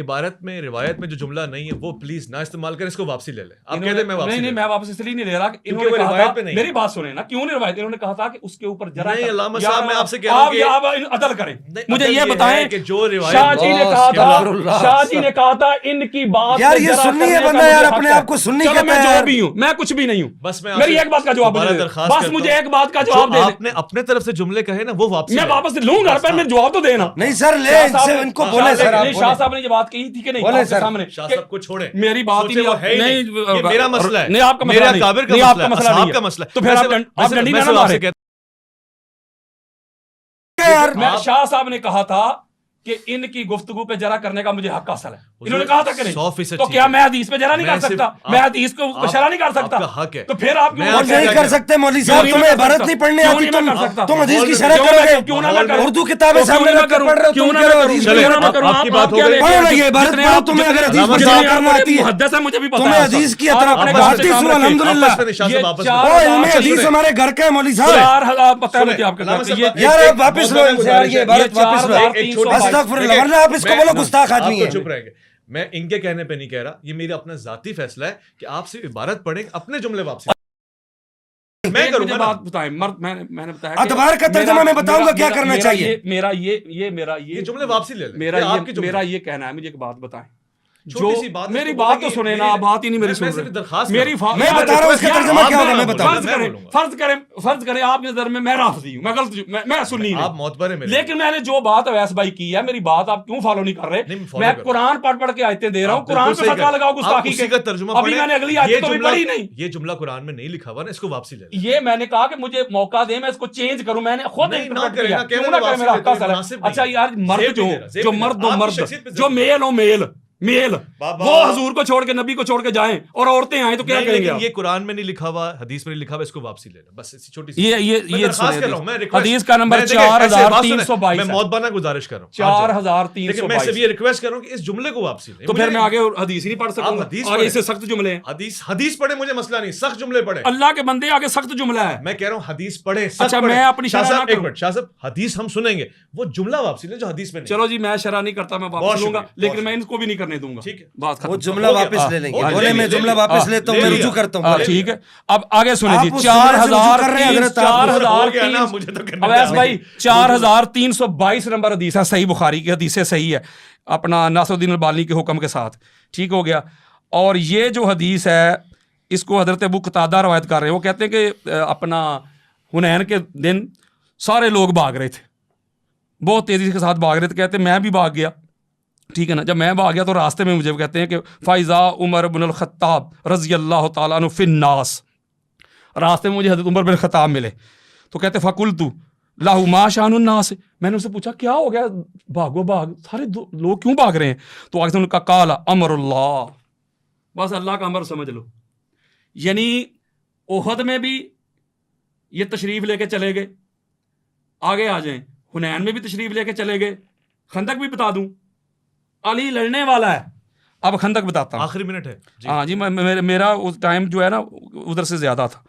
عبارت میں روایت میں جو جملہ نہیں ہے وہ پلیز نہ استعمال کریں, اس کو واپسی لے لیں. آپ کہتے ہیں میں واپسی نہیں, میں واپس اس لیے نہیں لے رہا, انہوں نے کہا تھا, میری بات سنیں نا, کیوں نہیں روایت, انہوں نے کہا تھا کہ اس کے اوپر ذرا نہیں. علامہ صاحب میں آپ سے کہہ رہا ہوں کہ آپ عدل کریں. مجھے یہ بتائیں کہ جو روایت شاہ جی نے کہا تھا ان کی بات یار یہ سننی ہے بندہ, یار اپنے آپ کو سننی کہتا ہے. میں جو بھی ہوں, میں کچھ بھی نہیں ہوں, بس میں میری ایک بات کا جواب دے, بس مجھے ایک بات کا جواب دے. آپ نے اپنے طرف سے جملے کہے نا وہ واپسی, میں واپس لوں گا, پر میں جواب تو دینا. نہیں سر لے ان کو بولے سر. شاہ صاحب نے یہ بات کہی تھی کہ نہیں آپ کے سامنے, شاہ صاحب کو چھوڑیں, میری بات ہی نہیں, میرا مسئلہ ہے, نہیں آپ کا مسئلہ نہیں, آپ کا مسئلہ نہیں, آپ کا مسئلہ. تو پھر آپ ڈنڈی نہ مارے. شاہ صاحب نے کہا تھا کہ ان کی گفتگو پہ جرا کرنے کا مجھے حق حاصل ہے. انہوں نے کہا تھا کہ نہیں, تو کیا میں حدیث پہ جرا نہیں کر سکتا, میں حدیث کو شرح نہیں کر سکتا, تو پھر آپ نہیں کر سکتے. مولوی صاحب تمہیں عبارت نہیں پڑھنے آتی, تم حدیث کی شرح کرو گے, کیوں نہ کروں, اردو کتابیں سامنے رکھ کر پڑھ رہے ہو, کیوں نہ کروں, آپ کی بات ہو گئی, پڑھو یہ عبارت پڑھو, تمہیں اگر حدیث پر جرا کرنا آتی ہے, محدث ہے مجھے بھی پتہ ہے, تمہیں حدیث کی اطراف حدیث ہو الحمدللہ. او علم حدیث ہمارے گھر کا ہے مولوی صاحب, 4000 پتہ ہے مجھے آپ کا, یار آپ واپس لو یہ عبارت واپس لو, استغفر اللہ, ورنہ آپ اس کو بولو گستاخ آدمی ہے. چپ رہیں گے, میں ان کے کہنے پہ نہیں کہہ رہا, یہ میرا اپنا ذاتی فیصلہ ہے کہ آپ سے عبارت پڑھیں, اپنے جملے واپسی میں کروں گا بات بتائیں مرد میں نے بتایا اتبار کا ترجمہ میں بتاؤں گا کیا کرنا چاہیے. میرا یہ جملے واپسی لے لیں. میرا یہ کہنا ہے, مجھے ایک بات بتائیں, جو میری بات تو سنیں نا, بات ہی نہیں میری سن رہے. میری میں بتا رہا ہوں اس کا ترجمہ کیا ہوگا, میں بتاؤں. فرض کریں آپ کی نظر میں رافضی ہوں, میں غلط, میں سنی آپ معتبر ہیں, لیکن میں نے جو بات اویس بھائی کی ہے, میری بات آپ کیوں فالو نہیں کر رہے؟ میں قرآن پڑھ کے آیتیں دے رہا ہوں, قرآن پہ فتویٰ لگاؤ گستاخی کے. ابھی میں نے اگلی آیت تو بھی پڑھی نہیں. یہ جملہ قرآن میں نہیں لکھا ہوا نا, اس کو واپسی لے. یہ میں نے کہا کہ مجھے موقع دیں, میں اس کو چینج کروں. میں نے خود اچھا یار, مرد جو مرد جو میل ہو, میل وہ حضور کو چھوڑ کے, نبی کو چھوڑ کے جائیں اور عورتیں آئیں تو کیا کریں گے؟ یہ قرآن میں نہیں لکھا ہوا, حدیث میں نہیں لکھا ہوا, اس کو واپسی لے لیں بس. چھوٹی سی یہ حدیث کا نمبر 4322. میں موتبانہ گزارش کر رہا ہوں 4322. میں صرف یہ ریکویسٹ کر رہا ہوں کہ اس جملے کو واپسی لیں. تو پھر میں آگے حدیث ہی نہیں پڑھ سکوں گا, آگے اس سے سخت جملے ہیں. حدیث پڑھیں, مجھے مسئلہ نہیں, سخت جملے پڑھیں. اللہ کے بندے آگے سخت جملہ ہے. میں کہہ رہا ہوں حدیث پڑھیں. اچھا میں اپنی شاہ صاحب ایک منٹ, شاہ صاحب حدیث ہم سنیں گے, وہ جملہ واپسی لیں جو حدیث میں نہیں. چلو جی, میں شرح نہیں کرتا, میں واپس لوں گا, لیکن میں ان کو بھی نہیں کرنے دوں گا. ٹھیک ہے, وہ جملہ واپس لے لیں گے. بولے میں جملہ واپس لیتا ہوں, میں رجوع کرتا ہوں. ٹھیک ہے, اب آگے سنیں جی. 4322 نمبر حدیث ہے, صحیح بخاری کی حدیث ہے, صحیح ہے, اپنا ناصر الدین البانی کے حکم کے ساتھ. ٹھیک ہو گیا. اور یہ جو حدیث ہے اس کو حضرت ابو قتادہ روایت کر رہے ہیں. وہ کہتے ہیں کہ اپنا حنین کے دن سارے لوگ بھاگ رہے تھے, بہت تیزی کے ساتھ بھاگ رہے تھے. کہتے ہیں میں بھی بھاگ گیا. ٹھیک ہے نا, جب میں بھاگ گیا تو راستے میں مجھے کہتے ہیں کہ فائزہ عمر بن الخطاب رضی اللہ تعالیٰ عنہ فی الناس, راستے میں مجھے حضرت عمر بن الخطاب ملے. تو کہتے فقلت لاہ ما شان الناس. میں نے ان سے پوچھا کیا ہو گیا, بھاگو بھاگ, سارے لوگ کیوں بھاگ رہے ہیں؟ تو آگے ان کا قال امر اللہ, بس اللہ کا امر سمجھ لو. یعنی احد میں بھی یہ تشریف لے کے چلے گئے, آگے آ جائیں, حنین میں بھی تشریف لے کے چلے گئے, خندق بھی بتا دوں, علی لڑنے والا ہے. اب خندق بتاتا ہوں, آخری منٹ ہے. ہاں جی, میرا اس ٹائم جو ہے نا ادھر سے زیادہ تھا,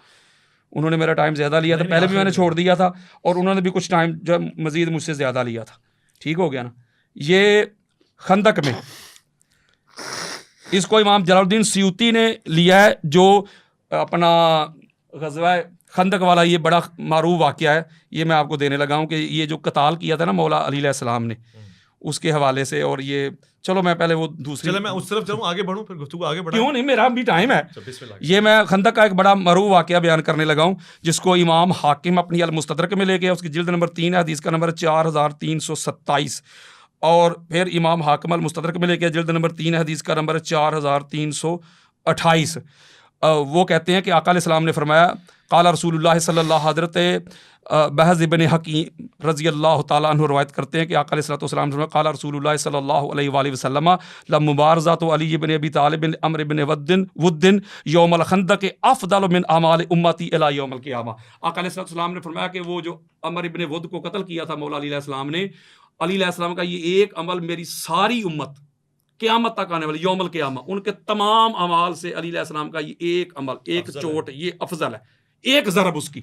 انہوں نے میرا ٹائم زیادہ لیا تھا, پہلے بھی میں نے چھوڑ دیا تھا, اور انہوں نے بھی کچھ ٹائم جو مزید مجھ سے زیادہ لیا تھا. ٹھیک ہو گیا نا. یہ خندق میں اس کو امام جلال الدین سیوطی نے لیا ہے, جو اپنا غزوہ خندق والا یہ بڑا معروف واقعہ ہے, یہ میں آپ کو دینے لگا ہوں کہ یہ جو قتال کیا تھا نا مولا علی علیہ السلام نے, اس کے حوالے سے. اور یہ چلو میں پہلے وہ دوسری, چلو میں اس طرف چلوں, آگے بڑھوں, پھر گفتگو آگے بڑھوں. کیوں نہیں, میرا بھی ٹائم ہے. یہ میں خندق کا ایک بڑا معروف واقعہ بیان کرنے لگا ہوں, جس کو امام حاکم اپنی المستدرک میں لے کے, اس کی جلد نمبر 3 ہے, حدیث کا نمبر 4327. اور پھر امام حاکم المستدرک میں لے کے جلد نمبر 3 ہے, حدیث کا نمبر 4328. وہ کہتے ہیں کہ آقا علیہ السلام نے فرمایا, قال رسول اللہ صلی اللہ, حضرت بحز ابن حکیم رضی اللہ تعالیٰ عنہ روایت کرتے ہیں کہ آقا علیہ السلام نے فرمایا, قال رسول اللہ صلی اللہ علیہ وآلہ وسلم لمبارزۃ علی بن ابی طالب عمرو بن ود یوم الخندق افضل من اعمال امتی الی یوم القیامہ. آقا علیہ السلام نے فرمایا کہ وہ جو عمرو بن ود کو قتل کیا تھا مولا علی علیہ السلام نے, علی علیہ السلام کا یہ ایک عمل میری ساری امت قیامت تک آنے والی یوم القیامہ, ان کے تمام اعمال سے علی علیہ السلام کا یہ ایک عمل, ایک چوٹ, یہ افضل ہے, ایک ضرب اس کی.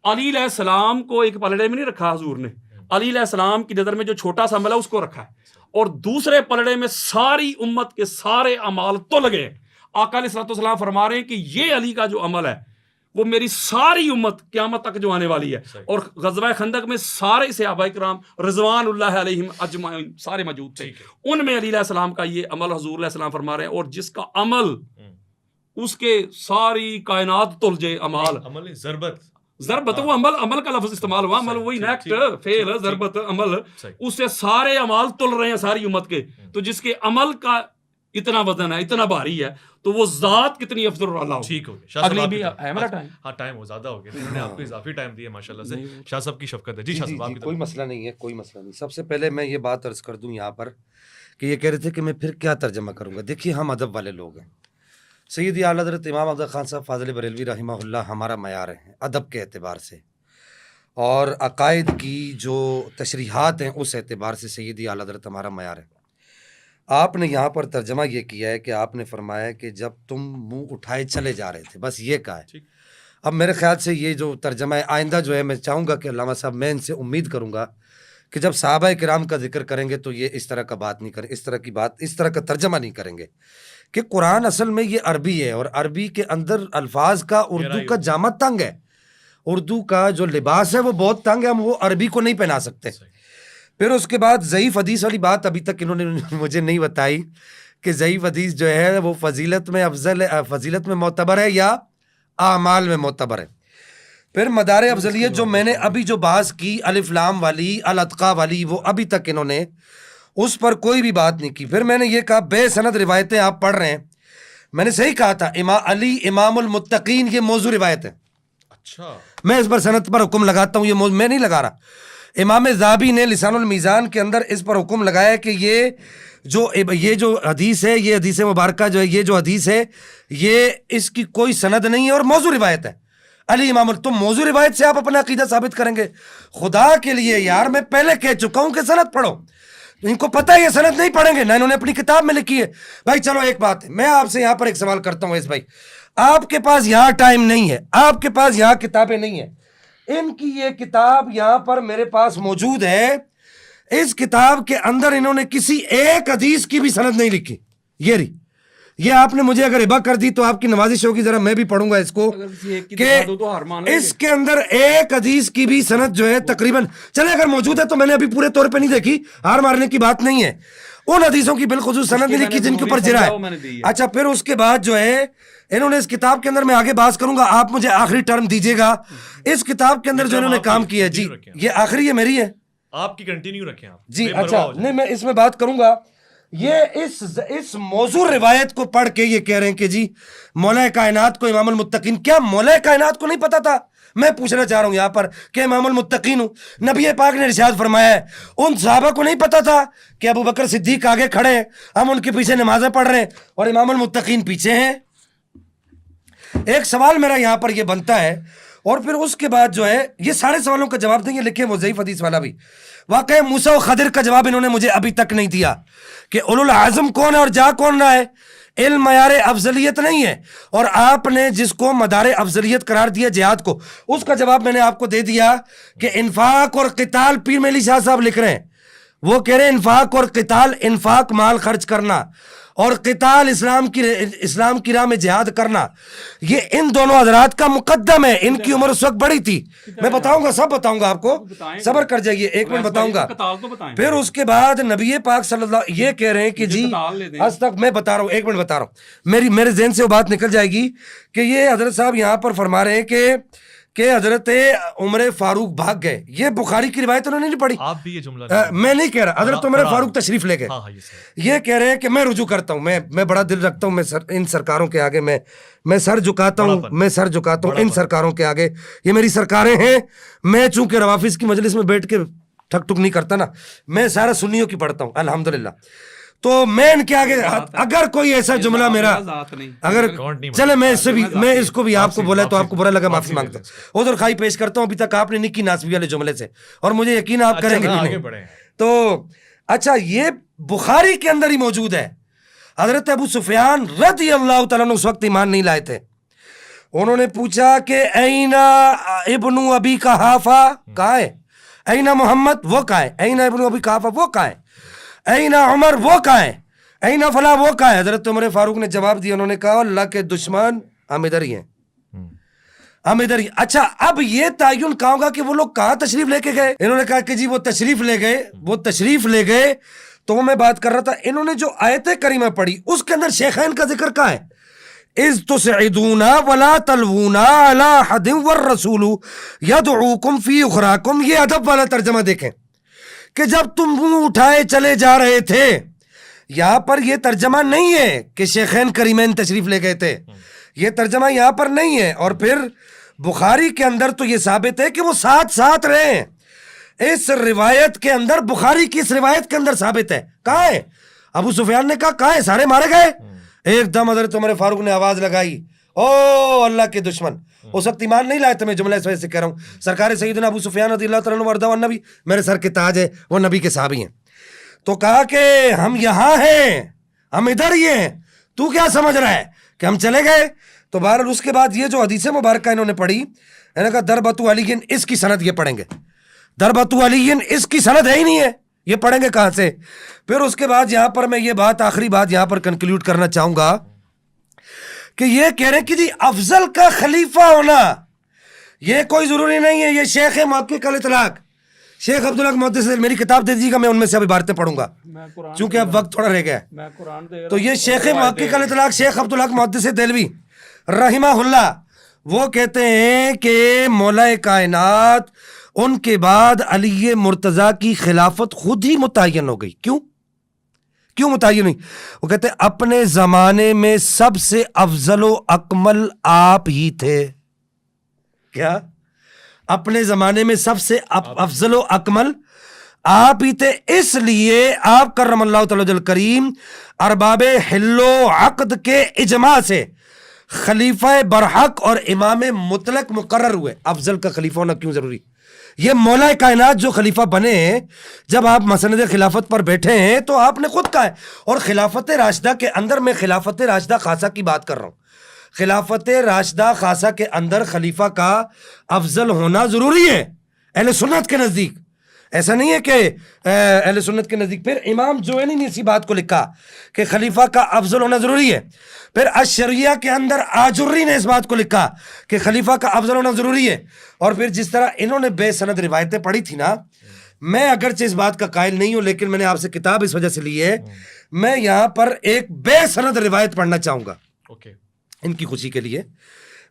علی علیہ السلام کو ایک پلڑے میں نہیں رکھا حضور نے, علی علیہ السلام کی نظر میں جو چھوٹا سا عمل ہے اس کو رکھا ہے, اور دوسرے پلڑے میں ساری امت کے سارے اعمال تل گئے. آقا علیہ السلام فرما رہے ہیں کہ یہ علی کا جو عمل ہے وہ میری ساری امت قیامت تک جو آنے والی ہے. اور غزوہ خندق میں سارے صحابہ کرام رضوان اللہ علیہم اجمعین سارے موجود تھے, ان میں علی علیہ السلام کا یہ عمل حضور علیہ السلام فرما رہے ہیں, اور جس کا عمل اس کے ساری کائنات تل جائے. عمل ضربت وہ عمل کا لفظ استعمال ہوا, عمل وہی نیکٹ فعل ضربت عمل, اس سے سارے اعمال تل رہے ہیں ساری امت کے. تو جس کے عمل کا اتنا وزن ہے, اتنا بھاری ہے, تو وہ ذات کتنی افضل اور اعلیٰ ہو. ٹھیک ہو گیا. اگلی بھی ہے میرا ٹائم, ہاں ٹائم ہو زیادہ ہو گیا, انہوں نے آپ کو اضافی ٹائم دیا ماشاءاللہ سے. شاہ صاحب کی شفقت ہے. جی شاہ صاحب, کوئی مسئلہ نہیں ہے, کوئی مسئلہ نہیں. سب سے پہلے میں یہ بات عرض کر دوں یہاں پر کہ یہ کہہ رہے تھے کہ میں پھر کیا ترجمہ کروں گا. دیکھیے ہم ادب والے لوگ ہیں. سیدی اعلیٰ حضرت امام افضل خان صاحب فاضل بریلوی رحمہ اللہ ہمارا معیار ہیں ادب کے اعتبار سے, اور عقائد کی جو تشریحات ہیں اس اعتبار سے سیدی اعلیٰ حضرت ہمارا معیار ہے. آپ نے یہاں پر ترجمہ یہ کیا ہے کہ آپ نے فرمایا کہ جب تم منہ اٹھائے چلے جا رہے تھے, بس یہ کہا ہے. اب میرے خیال سے یہ جو ترجمہ ہے, آئندہ جو ہے میں چاہوں گا کہ علامہ صاحب, میں ان سے امید کروں گا کہ جب صحابہ کرام کا ذکر کریں گے تو یہ اس طرح کا بات نہیں کریں, اس طرح کی بات, اس طرح کا ترجمہ نہیں کریں گے کہ قرآن اصل میں یہ عربی ہے, اور عربی کے اندر الفاظ کا اردو کا جامع تنگ ہے. اردو کا جو لباس ہے وہ بہت تنگ ہے, ہم وہ عربی کو نہیں پہنا سکتے. پھر اس کے بعد ضعیف حدیث والی بات ابھی تک انہوں نے مجھے نہیں بتائی کہ ضعیف حدیث جو ہے وہ فضیلت میں افضل ہے, فضیلت میں معتبر ہے یا اعمال میں معتبر ہے. پھر مدار افضلیت جو میں نے ابھی جو بحث کی الف لام والی, الاتقا والی, وہ ابھی تک انہوں نے اس پر کوئی بھی بات نہیں کی. پھر میں نے یہ کہا بے سند روایتیں آپ پڑھ رہے ہیں, میں نے صحیح کہا تھا امام علی امام المتقین یہ موضوع روایت ہے. اچھا, میں اس پر سند پر حکم لگاتا ہوں, یہ میں نہیں لگا رہا. امام ذہبی نے لسان المیزان کے اندر اس پر حکم لگایا کہ یہ جو حدیث ہے, یہ حدیث مبارکہ جو ہے, یہ جو حدیث ہے یہ اس کی کوئی سند نہیں ہے اور موضوع روایت ہے. علی امام, تم موضوع روایت سے آپ اپنا عقیدہ ثابت کریں گے؟ خدا کے لیے یار, میں پہلے کہہ چکا ہوں کہ سند پڑھو. ان کو پتہ ہے یہ سند نہیں پڑھیں گے, نہ انہوں نے اپنی کتاب میں لکھی ہے. بھائی چلو ایک بات ہے, میں آپ سے یہاں پر ایک سوال کرتا ہوں اس بھائی, آپ کے پاس یہاں ٹائم نہیں ہے, آپ کے پاس یہاں کتابیں نہیں ہیں, ان کی یہ کتاب یہاں پر میرے پاس موجود ہے, اس کتاب کے اندر انہوں نے کسی ایک حدیث کی بھی سند نہیں لکھی. یہ آپ نے مجھے اگر ہبہ کر دی تو آپ کی نوازش ہوگی, ذرا میں بھی پڑھوں گا اس کو کہ اس کے اندر ایک حدیث کی بھی سند جو ہے تقریباً, چلے اگر موجود ہے تو میں نے ابھی پورے طور پہ نہیں دیکھی, ہار مارنے کی بات نہیں ہے, ان حدیثوں کی بالخصوص سند نہیں لکھی جن کے اوپر جرا ہے. اچھا, پھر اس کے بعد جو ہے انہوں نے اس کتاب کے اندر, میں آگے بات کروں گا, آپ مجھے آخری ٹرم دیجیے گا. اس کتاب کے اندر جو انہوں نے کام کیا ہے, جی یہ آخری ہے, میری ہے, آپ کی کنٹینیو رکھیں آپ جی. اچھا نہیں, میں اس میں بات کروں گا. یہ اس موضوع روایت کو پڑھ کے یہ کہہ رہے ہیں کہ جی مولا کائنات کو امام المتقین, کیا مولا کائنات کو نہیں پتا تھا؟ میں پوچھنا چاہ رہا ہوں یہاں پر کہ امام المتقین ہوں, نبی پاک نے ارشاد فرمایا ہے, ان صحابہ کو نہیں پتا تھا کہ ابو بکر صدیق آگے کھڑے ہیں, ہم ان کے پیچھے نمازیں پڑھ رہے ہیں اور امام المتقین پیچھے ہیں؟ ایک سوال میرا یہاں پر یہ بنتا ہے, اور پھر اس کے بعد جو ہے یہ سارے سوالوں کا جواب دیں گے, لکھیں وہ ضعیف حدیث والا بھی. واقعی موسیٰ و خضر کا جواب انہوں نے مجھے ابھی تک نہیں دیا کہ اولو العزم کون ہے اور جا کون رہا ہے. علم معیار افضلیت نہیں ہے, اور آپ نے جس کو مدار افضلیت قرار دیا جہاد کو, اس کا جواب میں نے آپ کو دے دیا کہ انفاق اور قتال. پیر میلی شاہ صاحب لکھ رہے ہیں, وہ کہہ رہے ہیں انفاق اور قتال, انفاق مال خرچ کرنا, اور قتال اسلام کی راہ میں جہاد کرنا, یہ ان دونوں حضرات کا مقدم ہے. ان کی عمر اس وقت بڑی تھی, میں بتاؤں گا, سب بتاؤں گا آپ کو, صبر کر جائیے, ایک منٹ بتاؤں گا. پھر اس کے بعد نبی پاک صلی اللہ یہ کہہ رہے ہیں کہ جی آج تک میں بتا رہا ہوں, ایک منٹ بتا رہا ہوں, میرے ذہن سے وہ بات نکل جائے گی کہ یہ حضرت صاحب یہاں پر فرما رہے ہیں کہ حضرت عمر فاروق بھاگ گئے. یہ بخاری کی روایت انہوں نے نہیں پڑھی, آپ بھی یہ جملہ میں نہیں کہہ رہا, حضرت عمر فاروق تشریف لے گئے. یہ کہہ رہے ہیں کہ میں رجوع کرتا ہوں, میں بڑا دل رکھتا ہوں, میں ان سرکاروں کے آگے میں سر جھکاتا ہوں, ان سرکاروں کے آگے, یہ میری سرکاریں ہیں. میں چونکہ روافظ کی مجلس میں بیٹھ کے ٹھک ٹک نہیں کرتا نا, میں سارا سنیوں کی پڑھتا ہوں الحمدللہ. تو میں ان کے آگے اگر کوئی ایسا جملہ میرا, اگر چلے میں اس کو بھی آپ کو بولا تو آپ کو برا لگا, معافی مانگتا ہوں. ادھر خواہی پیش کرتا ہوں, ابھی تک آپ نے نکی ناسبی والے جملے سے, اور مجھے یقین آپ کریں گے. تو اچھا, یہ بخاری کے اندر ہی موجود ہے. حضرت ابو سفیان رضی اللہ تعالیٰ عنہ اس وقت ایمان نہیں لائے تھے. انہوں نے پوچھا کہ اینا ابن ابی قحافہ کہاں ہے, اینا محمد وہ کہاں ہے, اینا ابن ابی قحافہ وہ کہاں ہے, اینا عمر وہ کہاں ہے, اینا فلاں وہ کہاں ہے. حضرت عمر فاروق نے جواب دیا, انہوں نے کہا اللہ کے دشمن ہم ادھر ہی ہیں, ہم ادھر ہی. اچھا, اب یہ تعین کہاں ہوگا کہ وہ لوگ کہاں تشریف لے کے گئے؟ انہوں نے کہا کہ جی وہ تشریف لے گئے. تو وہ میں بات کر رہا تھا, انہوں نے جو آیت کریمہ پڑھی اس کے اندر شیخین کا ذکر کہاں ہے؟ اذ تسعدون ولا تلوون علی احد والرسول یدعوکم فی اخراکم. یہ ادب والا ترجمہ دیکھیں کہ جب تم منہ اٹھائے چلے جا رہے تھے, یہاں پر یہ ترجمہ نہیں ہے کہ شیخین کریمین تشریف لے گئے تھے, یہ ترجمہ یہاں پر نہیں ہے. اور پھر بخاری کے اندر تو یہ ثابت ہے کہ وہ ساتھ رہے ہیں. اس روایت کے اندر, بخاری کی اس روایت کے اندر ثابت ہے. کہاں ہے؟ ابو سفیان نے کہا کہاں ہے, سارے مارے گئے. ایک دم حضرت عمر فاروق نے آواز لگائی, او اللہ کے دشمن. اس وقت ایمان نہیں لائے تھے, میں جملہ اس وجہ سے کہہ رہا ہوں. سرکار سیدنا ابو سفیان رضی اللہ تعالیٰ عنہ وارضاہ والنبی, میرے سر کے تاج ہے, وہ نبی کے صحابی ہیں. تو کہا کہ ہم یہاں ہیں, ہم ادھر ہی ہیں, تو کیا سمجھ رہا ہے کہ ہم چلے گئے؟ تو بہرحال اس کے بعد یہ جو حدیث مبارکہ انہوں نے پڑھی, انہوں نے کہا دربتو علی, اس کی سند یہ پڑھیں گے, دربتو علی اس کی سند ہے ہی نہیں ہے, یہ پڑھیں گے کہاں سے؟ پھر اس کے بعد یہاں پر میں یہ بات, آخری بات یہاں پر کنکلوڈ کرنا چاہوں گا کہ یہ کہہ رہے ہیں کہ جی افضل کا خلیفہ ہونا یہ کوئی ضروری نہیں ہے. یہ شیخ محقق الاطلاق شیخ عبدالحق محدث میری کتاب دے دیجیے گا, میں ان میں سے اب عبارتیں پڑھوں گا چونکہ اب وقت تھوڑا رہ گیا ہے. تو یہ شیخ محقق الاطلاق شیخ عبدالحق محدث دہلوی رحمہ اللہ وہ کہتے ہیں کہ مولا کائنات ان کے بعد علی مرتضیٰ کی خلافت خود ہی متعین ہو گئی. کیوں متعین ہوئی؟ وہ کہتے ہیں اپنے زمانے میں سب سے افضل و اکمل آپ ہی تھے. کیا؟ اپنے زمانے میں سب سے افضل و اکمل آپ ہی تھے. اس لیے آپ کرم اللہ تعالی وجہ کریم ارباب حل و عقد کے اجماع سے خلیفہ برحق اور امام مطلق مقرر ہوئے. افضل کا خلیفہ ہونا کیوں ضروری؟ یہ مولا کائنات جو خلیفہ بنے ہیں, جب آپ مسند خلافت پر بیٹھے ہیں تو آپ نے خود کہا ہے, اور خلافت راشدہ کے اندر میں خلافت راشدہ خاصہ کی بات کر رہا ہوں. خلافت راشدہ خاصہ کے اندر خلیفہ کا افضل ہونا ضروری ہے اہل سنت کے نزدیک. ایسا نہیں ہے کہ اہل سنت کے نزدیک. پھر امام جوینی نے اسی بات کو لکھا کہ خلیفہ کا افضل ہونا ضروری ہے. پھر الشریعہ کے اندر آجری نے اس بات کو لکھا کہ خلیفہ کا افضل ہونا ضروری ہے. اور پھر جس طرح انہوں نے بے سند روایتیں پڑھی تھی نا, میں اگرچہ اس بات کا قائل نہیں ہوں لیکن میں نے آپ سے کتاب اس وجہ سے لی ہے, میں یہاں پر ایک بے سند روایت پڑھنا چاہوں گا ان کی خوشی کے لیے.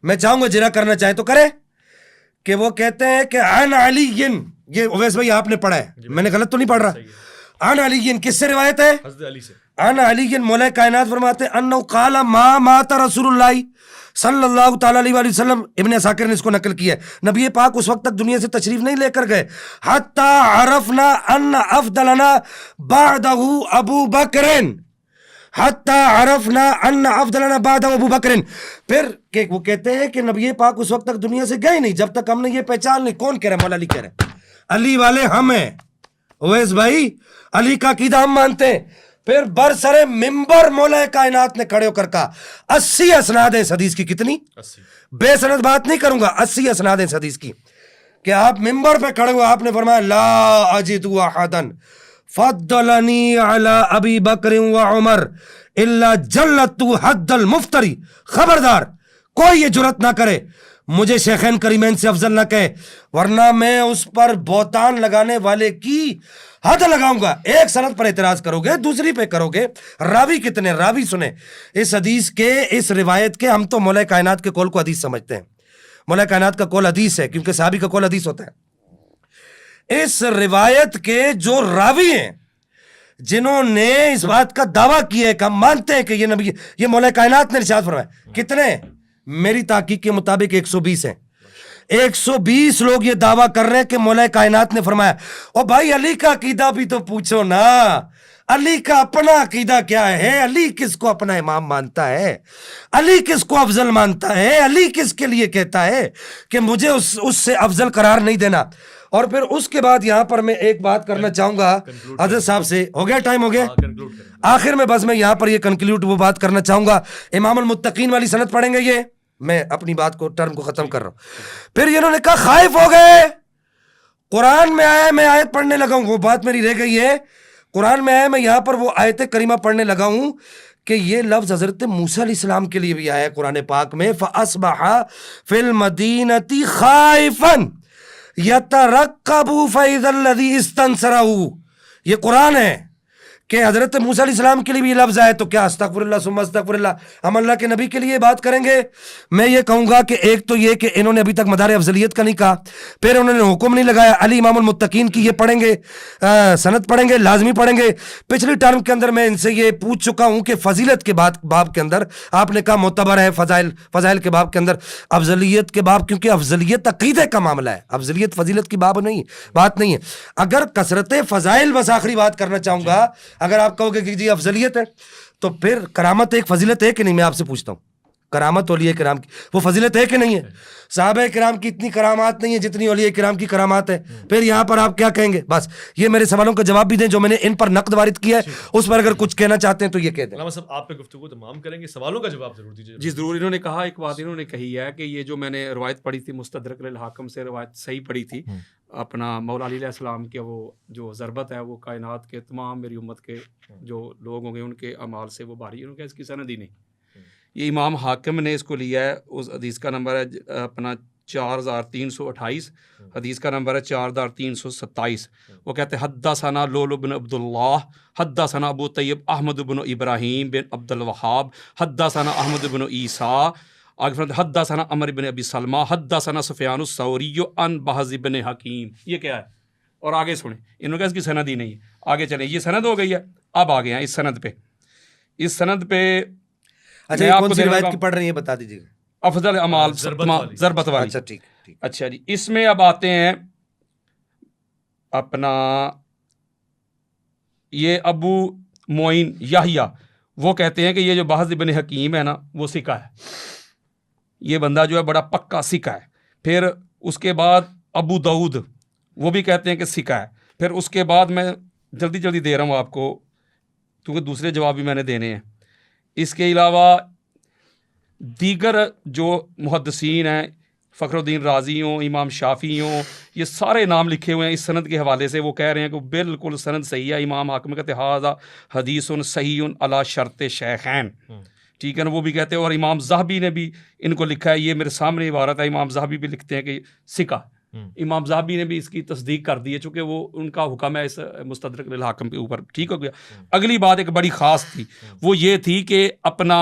میں چاہوں گا جرا کرنا چاہے تو کرے, کہ وہ کہتے ہیں کہ عن علی, یہ اویس بھائی آپ نے پڑھا ہے, میں نے غلط تو نہیں پڑھ رہا. عن علی کس سے روایت ہے؟ حضرت علی سے. عن علی مولا کائنات فرماتے ہیں انہ قال ما مات رسول اللہ صلی اللہ تعالی علیہ وآلہ وسلم. ابن عساکر نے اس کو نقل کیا ہے. نبی پاک اس وقت تک دنیا سے تشریف نہیں لے کر گئے حتی عرفنا ان افضلنا بعدہ ابو بکر, حتی عرفنا ان افضلنا بعدہ ابو بکر. پھر کہ وہ کہتے ہیں کہ نبی پاک اس وقت تک دنیا سے گئے نہیں جب تک ہم نے یہ پہچان نہیں. کون کہہ رہا ہے؟ مولا علی کہہ رہے ہیں. علی والے ہم ہیں اویس بھائی, علی کا عقیدہ ہم مانتے ہیں. پھر برسر منبر مولا کائنات نے کھڑے ہو کر کہا 80 اسناد ہیں اس حدیث کی. کتنی؟ 80. بے سند بات نہیں کروں گا, 80 اسناد ہیں اس حدیث کی. کہ آپ منبر پہ کھڑے ہوئے, آپ نے فرمایا لا اجد احدا فضلنی علی ابی بکر و عمر الا جلت حد المفتری. خبردار کوئی یہ جرت نہ کرے مجھے شیخین کریمین سے افضل نہ کہے, ورنہ میں اس پر بہتان لگانے والے کی حد لگاؤں گا. ایک سند پر اعتراض کرو گے, دوسری پہ کرو گے. راوی کتنے؟ راوی سنیں اس حدیث کے, اس روایت کے. ہم تو مولا کائنات کے قول کو حدیث سمجھتے ہیں. مولا کائنات کا قول حدیث ہے کیونکہ صحابی کا قول حدیث ہوتا ہے. اس روایت کے جو راوی ہیں جنہوں نے اس بات کا دعویٰ کیا ہے کہ ہم مانتے ہیں کہ یہ نبی, یہ مولا کائنات نے ارشاد فرمایا, کتنے؟ میری تحقیق کے مطابق 120 ہیں. 120 لوگ یہ دعویٰ کر رہے ہیں کہ مولا کائنات نے فرمایا. اور بھائی علی کا عقیدہ بھی تو پوچھو نا, علی کا اپنا عقیدہ کیا ہے؟ علی کس کو اپنا امام مانتا ہے؟ علی کس کو افضل مانتا ہے؟ علی کس کے لیے کہتا ہے کہ مجھے اس سے افضل قرار نہیں دینا؟ اور پھر اس کے بعد یہاں پر میں ایک بات کرنا چاہوں گا حضرت صاحب سے. ہو گیا ٹائم؟ ہو گیا. آخر میں بس میں یہاں پر یہ کنکلیوڈ وہ بات کرنا چاہوں گا. امام المتقین والی سند پڑھیں گے, یہ میں اپنی بات کو ٹرم کو ختم کر رہا ہوں. پھر انہوں نے کہا خائف ہو گئے, قرآن میں آیا میں آیت پڑھنے لگا ہوں. وہ بات میری رہ گئی ہے, قرآن میں آیا میں یہاں پر وہ آیت کریمہ پڑھنے لگا ہوں کہ یہ لفظ حضرت موسیٰ علیہ السلام کے لیے بھی آیا ہے قرآن پاک میں. فَأَصْبَحَ فِي الْمَدِينَةِ خَائِفًا يَتَرَقَّبُ فَإِذَا الَّذِي اسْتَنصَرَهُ. یہ قرآن ہے کہ حضرت موسیٰ علیہ السلام کے لیے بھی یہ لفظ آئے. تو کیا استغفر اللہ ثم استغفر اللہ ہم اللہ کے نبی کے لیے بات کریں گے؟ میں یہ کہوں گا کہ ایک تو یہ کہ انہوں نے ابھی تک مدار افضلیت کا نہیں کہا, پھر انہوں نے حکم نہیں لگایا. علی امام المتقین کی یہ پڑھیں گے, سند پڑھیں گے, لازمی پڑھیں گے. پچھلی ٹرم کے اندر میں ان سے یہ پوچھ چکا ہوں کہ فضیلت کے باب کے اندر آپ نے کہا معتبر ہے, فضائل کے باب کے اندر افضلیت کے باب, کیونکہ افضلیت عقیدے کا معاملہ ہے, افضلیت فضیلت کی بات نہیں ہے. اگر کثرت فضائل, بس آخری بات کرنا چاہوں گا, اگر آپ کہو گے کہ جی افضلیت ہے تو پھر کرامت ایک فضیلت ہے کہ نہیں؟ میں آپ سے پوچھتا ہوں, کرامت اولیاء کرام کی وہ فضیلت ہے کہ نہیں ہے؟ صحابہ کرام کی اتنی کرامات نہیں ہے جتنی اولیاء کرام کی کرامات ہے. پھر یہاں پر آپ کیا کہیں گے؟ بس یہ میرے سوالوں کا جواب بھی دیں جو میں نے ان پر نقد وارد کیا ہے, اس پر اگر کچھ کہنا چاہتے ہیں تو یہ کہہ دیں. علامہ صاحب آپ پہ گفتگو تمام کریں گے, سوالوں کا جواب ضرور دیجیے. جی ضرور. انہوں نے کہا ایک بات انہوں نے کہی ہے کہ یہ جو میں نے روایت پڑھی تھی مستدرک للحاکم سے, روایت صحیح پڑھی تھی, اپنا مولا علی علیہ السلام کے وہ جو ضربت ہے وہ کائنات کے تمام میری امت کے جو لوگ ہوں گے ان کے اعمال سے وہ بھاری. انہوں نے کہا اس کی سند ہی نہیں. یہ امام حاکم نے اس کو لیا ہے, اس حدیث کا نمبر ہے اپنا 4328, حدیث کا نمبر ہے 4327. وہ کہتے ہیں حدثنا لؤلؤ بن عبد اللہ حدثنا ابو طیب احمد بن ابراہیم بن عبد الوہاب حدثنا احمد بن عیسیٰ حدثنا عمر بن ابی سلمہ حدثنا سفیان الثوری عن بہز بن حکیم. یہ کیا ہے؟ اور آگے سنیں، انہوں نے کہا اس کی سند ہی نہیں ہے. آگے چلیں، یہ سند ہو گئی ہے. اب آگے ہیں اس سند پہ. اس سند پہ اچھا یہ کون سی روایت کی پڑھ رہی ہیں بتا دیجیے گا. افضل اعمال ضربت والی. اچھا ٹھیک. اچھا جی، اس میں اب آتے ہیں اپنا یہ ابو معین یحییٰ، وہ کہتے ہیں کہ یہ جو بہز بن حکیم ہے نا وہ سکہ ہے. یہ بندہ جو ہے بڑا پکا سکہ ہے. پھر اس کے بعد ابو داؤد وہ بھی کہتے ہیں کہ سکہ ہے. پھر اس کے بعد میں جلدی دے رہا ہوں آپ کو کیونکہ دوسرے جواب بھی میں نے دینے ہیں. اس کے علاوہ دیگر جو محدثین ہیں، فخر الدین رازی ہوں، امام شافعی ہوں، یہ سارے نام لکھے ہوئے ہیں اس سند کے حوالے سے. وہ کہہ رہے ہیں کہ بالکل سند صحیح ہے. امام حاکم کہتے ہیں ھذا حدیث صحیح علی شرط شیخین. ٹھیک ہے نا. وہ بھی کہتے ہیں، اور امام ذہبی نے بھی ان کو لکھا ہے. یہ میرے سامنے عبارت ہے، امام ذہبی بھی لکھتے ہیں کہ سکہ. امام ذہبی نے بھی اس کی تصدیق کر دی ہے چونکہ وہ ان کا حکم ہے اس مستدرک للحاکم کے اوپر. ٹھیک ہو گیا. اگلی بات ایک بڑی خاص تھی، وہ یہ تھی کہ اپنا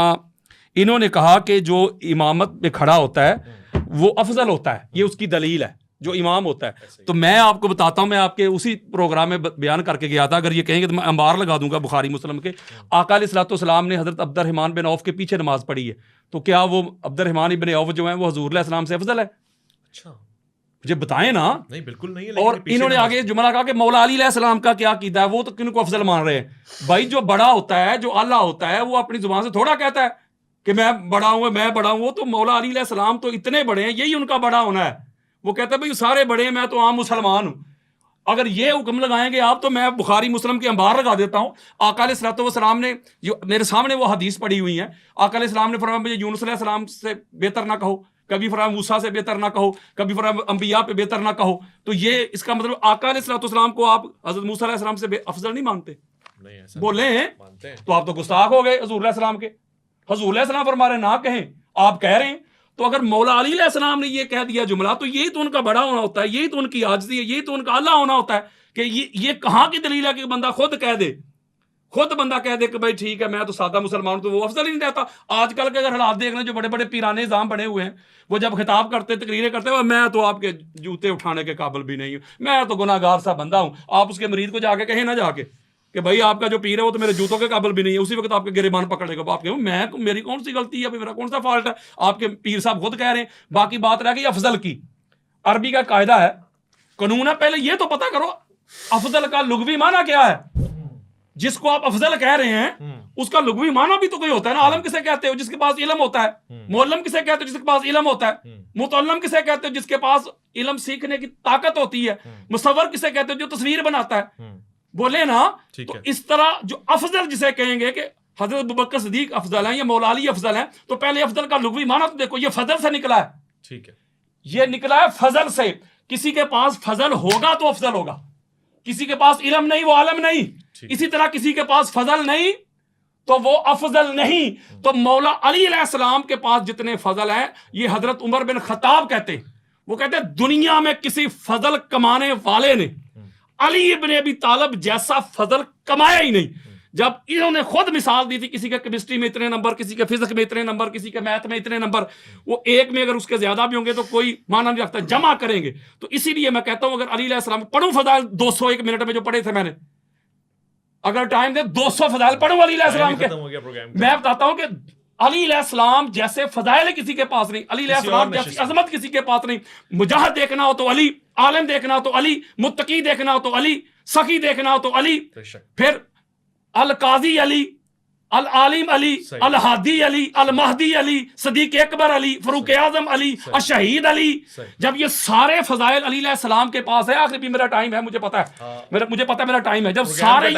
انہوں نے کہا کہ جو امامت میں کھڑا ہوتا ہے وہ افضل ہوتا ہے. یہ اس کی دلیل ہے جو امام ہوتا ہے. تو میں آپ کو بتاتا ہوں، میں آپ کے اسی پروگرام میں بیان کر کے گیا تھا. اگر یہ کہیں گے تو میں انبار لگا دوں گا بخاری مسلم کے. آقا علیہ الصلوۃ والسلام نے حضرت عبد الرحمن بن عوف کے پیچھے نماز پڑھی ہے، تو کیا وہ عبد الرحمن بن عوف جو ہیں وہ حضور علیہ السلام سے افضل ہے؟ اچھا مجھے بتائیں نا. نہیں بالکل نہیں. اور انہوں نے آگے جملہ کہا کہ مولا علی علیہ السلام کا کیا عقیدہ ہے، وہ تو کن کو افضل مان رہے ہیں؟ بھائی جو بڑا ہوتا ہے، جو اعلیٰ ہوتا ہے، وہ اپنی زبان سے تھوڑا کہتا ہے کہ میں بڑا ہوں میں بڑا ہوں. وہ تو مولا علی علیہ السلام تو اتنے بڑے ہیں، یہی ان کا بڑا ہونا ہے. وہ کہتا ہے بھائی سارے بڑے ہیں، میں تو عام مسلمان ہوں. اگر یہ حکم لگائیں گے آپ تو میں بخاری مسلم کے انبار لگا دیتا ہوں. آقا علیہ الصلوۃ والسلام نے جو میرے سامنے وہ حدیث پڑھی ہوئی ہیں، آقا علیہ السلام نے فرمایا مجھے یونس علیہ السلام سے بہتر نہ کہو، کبھی فرمایا موسیٰ سے بہتر نہ کہو، کبھی فرمایا انبیاء پہ بہتر نہ کہو. تو یہ اس کا مطلب آقا علیہ الصلوۃ والسلام کو آپ حضرت موسیٰ علیہ السلام سے افضل نہیں مانتے؟ بولے ہیں تو آپ تو گستاخ ہو گئے حضور علیہ السلام کے. حضور علیہ السلام فرما رہے نہ کہیں، آپ کہہ رہے ہیں. تو اگر مولا علی علیہ السلام نے یہ کہہ دیا جملہ تو یہی تو ان کا بڑا ہونا ہوتا ہے، یہی تو ان کی عاجزی ہے، یہی تو ان کا اللہ ہونا ہوتا ہے. کہ یہ کہاں کی دلیل ہے کہ بندہ خود کہہ دے، خود بندہ کہہ دے کہ بھائی ٹھیک ہے میں تو سادہ مسلمان ہوں، تو وہ افضل ہی نہیں رہتا. آج کل کے اگر حالات دیکھ لیں، جو بڑے بڑے پیرانے نظام بنے ہوئے ہیں، وہ جب خطاب کرتے تقریریں کرتے ہیں، میں تو آپ کے جوتے اٹھانے کے قابل بھی نہیں ہوں، میں تو گناہ گار سا بندہ ہوں. آپ اس کے مرید کو جا کے کہیں نہ جا کے کہ بھائی آپ کا جو پیر ہے وہ تو میرے جوتوں کے قابل بھی نہیں ہے، اسی وقت آپ کے گریبان پکڑنے کا. آپ کہیں میں میری کون سی غلطی ہے، میرا کون سا فالٹ ہے؟ آپ کے پیر صاحب خود کہہ رہے ہیں. باقی بات رہ گئی افضل کی. عربی کا قاعدہ ہے، قانون ہے، پہلے یہ تو پتہ کرو افضل کا لغوی معنی کیا ہے. جس کو آپ افضل کہہ رہے ہیں اس کا لغوی معنی بھی تو کوئی ہوتا ہے نا. عالم کسے کہتے ہو؟ جس کے پاس علم ہوتا ہے. معلم کسے کہتے ہو؟ جس کے پاس علم ہوتا ہے. متعلم کسے کہتے ہو؟ جس کے پاس علم سیکھنے کی طاقت ہوتی ہے. مصور کسے کہتے ہو؟ جو تصویر بناتا ہے. بولے نا. تو اس طرح جو افضل جسے کہیں گے کہ حضرت ابوبکر صدیق افضل ہیں یا مولا علی افضل ہیں، تو پہلے افضل کا لغوی معنی تو دیکھو. یہ فضل سے نکلا ہے. ٹھیک ہے، یہ نکلا ہے فضل سے. کسی کے پاس فضل ہوگا تو افضل ہوگا، کسی کے پاس علم نہیں وہ عالم نہیں. اسی طرح کسی کے پاس فضل نہیں تو وہ افضل نہیں. تو مولا علی علیہ السلام کے پاس جتنے فضل ہیں، یہ حضرت عمر بن خطاب کہتے ہیں. وہ کہتے ہیں دنیا میں کسی فضل کمانے والے نے علی ابن ابی طالب جیسا فضل کمایا ہی نہیں. جب انہوں نے خود مثال دی تھی، کسی کے کیمسٹری میں اتنے نمبر، کسی کے فزکس میں اتنے نمبر، کسی کے میتھ میں اتنے نمبر، وہ ایک میں اگر اس کے زیادہ بھی ہوں گے تو کوئی معنی نہیں رکھتا، جمع کریں گے. تو اسی لیے میں کہتا ہوں اگر علی علیہ السلام پڑھوں فضائل 201 منٹ میں جو پڑھے تھے میں نے، اگر ٹائم دے 200 فضائل پڑھوں علی علیہ السلام کے. میں بتاتا ہوں کہ علی علیہ السلام جیسے فضائل کسی کے پاس نہیں، علی علیہ السلام جیسی عظمت کسی کے پاس نہیں. مجاہد دیکھنا ہو تو علی، عالم دیکھنا ہو تو علی، متقی دیکھنا ہو تو علی، سخی دیکھنا ہو تو علی، پھر القاضی علی، العالم علی، الہادی علی، المہدی علی، صدیق اکبر علی، فاروق اعظم علی، الشہید علی. جب یہ سارے فضائل علی علیہ السلام کے پاس ہے، آخری بھی میرا ٹائم ہے، مجھے پتا ہے، مجھے پتا ہے میرا ٹائم ہے. جب سارے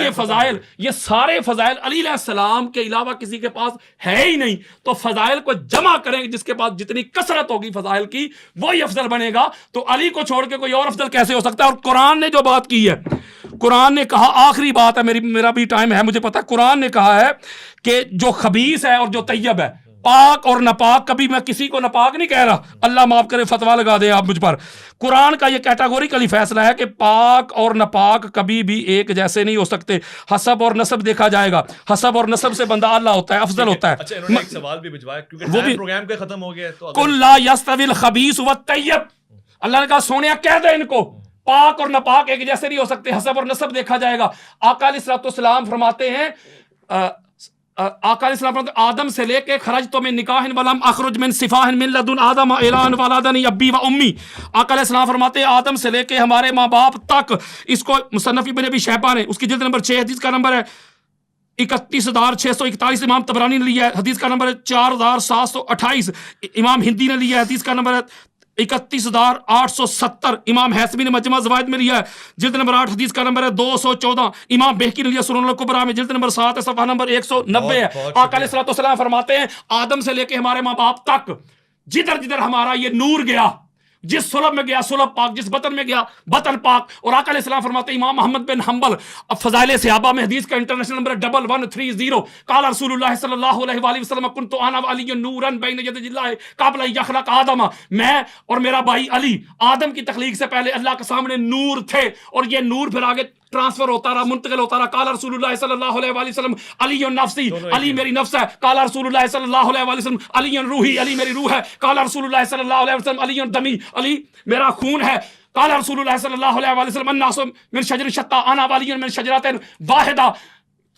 یہ سارے فضائل علی علیہ السلام کے علاوہ کسی کے پاس ہے ہی نہیں، تو فضائل کو جمع کریں گے. جس کے پاس جتنی کثرت ہوگی فضائل کی وہی افضل بنے گا. تو علی کو چھوڑ کے کوئی اور افضل کیسے ہو سکتا ہے؟ اور قرآن نے جو بات کی ہے، قرآن نے کہا، آخری بات ہے، میرا بھی ٹائم ہے، مجھے پتا ہے، قرآن نے کہا ہے کہ جو خبیث ہے اور جو طیب ہے، پاک اور ناپاک، کبھی میں کسی کو ناپاک نہیں کہہ رہا، اللہ معاف کرے فتویٰ لگا دیں آپ مجھ پر. قرآن کا یہ کیٹاگوریکلی فیصلہ ہے کہ پاک اور ناپاک کبھی بھی ایک جیسے نہیں ہو سکتے. حسب اور نسب دیکھا جائے گا، حسب اور نسب سے بندہ اللہ ہوتا ہے، افضل ہوتا ہے. اچھا انہوں نے ایک سوال بھی بھجوایا کیونکہ وہ بھی پروگرام کا ختم ہو گیا ہے تو کل لا یستوی الخبیث والطیب، اللہ نے کہا سونیا کہہ دے ان کو پاک اور ناپاک ایک جیسے نہیں ہو سکتے. حسب اور نسب دیکھا جائے گا. آقا علیہ السلام فرماتے ہیں، آقا علیہ السلام فرماتے ہیں آدم سے لے کے خرجت من نکاح ولم اخرج من صفاح من لدن آدم اعلان ولادنی ابی و امی. آقا علیہ السلام فرماتے ہیں آدم سے لے کے ہمارے ماں باپ تک. اس کو مصنف ابن ابی شیبہ نے اس کی جلد نمبر 6 حدیث کا نمبر ہے 31,641. امام طبرانی نے لیا ہے، حدیث کا نمبر ہے 4,728. امام ہندی نے لیا ہے، حدیث کا نمبر ہے 31,870. امام حیثمی نے مجمع زوائد میں لیا ہے، جلد نمبر 8 حدیث کا نمبر ہے 214. امام بہقی نے لیا سنن الکبریٰ میں جلد نمبر 7 صفحہ نمبر 190 ہے. آقا علیہ السلام فرماتے ہیں آدم سے لے کے ہمارے ماں باپ تک جدھر جدھر ہمارا یہ نور گیا، جس سلب میں گیا سلب پاک، جس بطن میں گیا بطن پاک. اور آقا علیہ السلام فرماتے ہیں، امام محمد بن حنبل فضائل صحابہ میں حدیث کا انٹرنیشنل نمبر 1130، قال رسول اللہ صلی اللہ علیہ وآلہ وسلم کنت انا وعلی نورا بین یدی اللہ قبل ان یخلق آدم. میں اور میرا بھائی علی آدم کی تخلیق سے پہلے اللہ کے سامنے نور تھے، اور یہ نور پھر آگے ٹرانسفر ہوتا رہا، منتقل ہوتا رہا. قال رسول اللہ صلی اللہ علیہ وآلہ وسلم علی نفسی، علی میری نفس ہے. قال رسول اللہ صلی اللہ علیہ وآلہ وسلم علی روحی، علی میری روح ہے. قال رسول اللہ صلی اللہ علیہ وسلم علی دمی، علی میرا خون ہے. قال رسول اللہ صلی اللہ علیہ وآلہ وسلم الناس من شجر شتى انا ولی من شجرۃ واحدہ.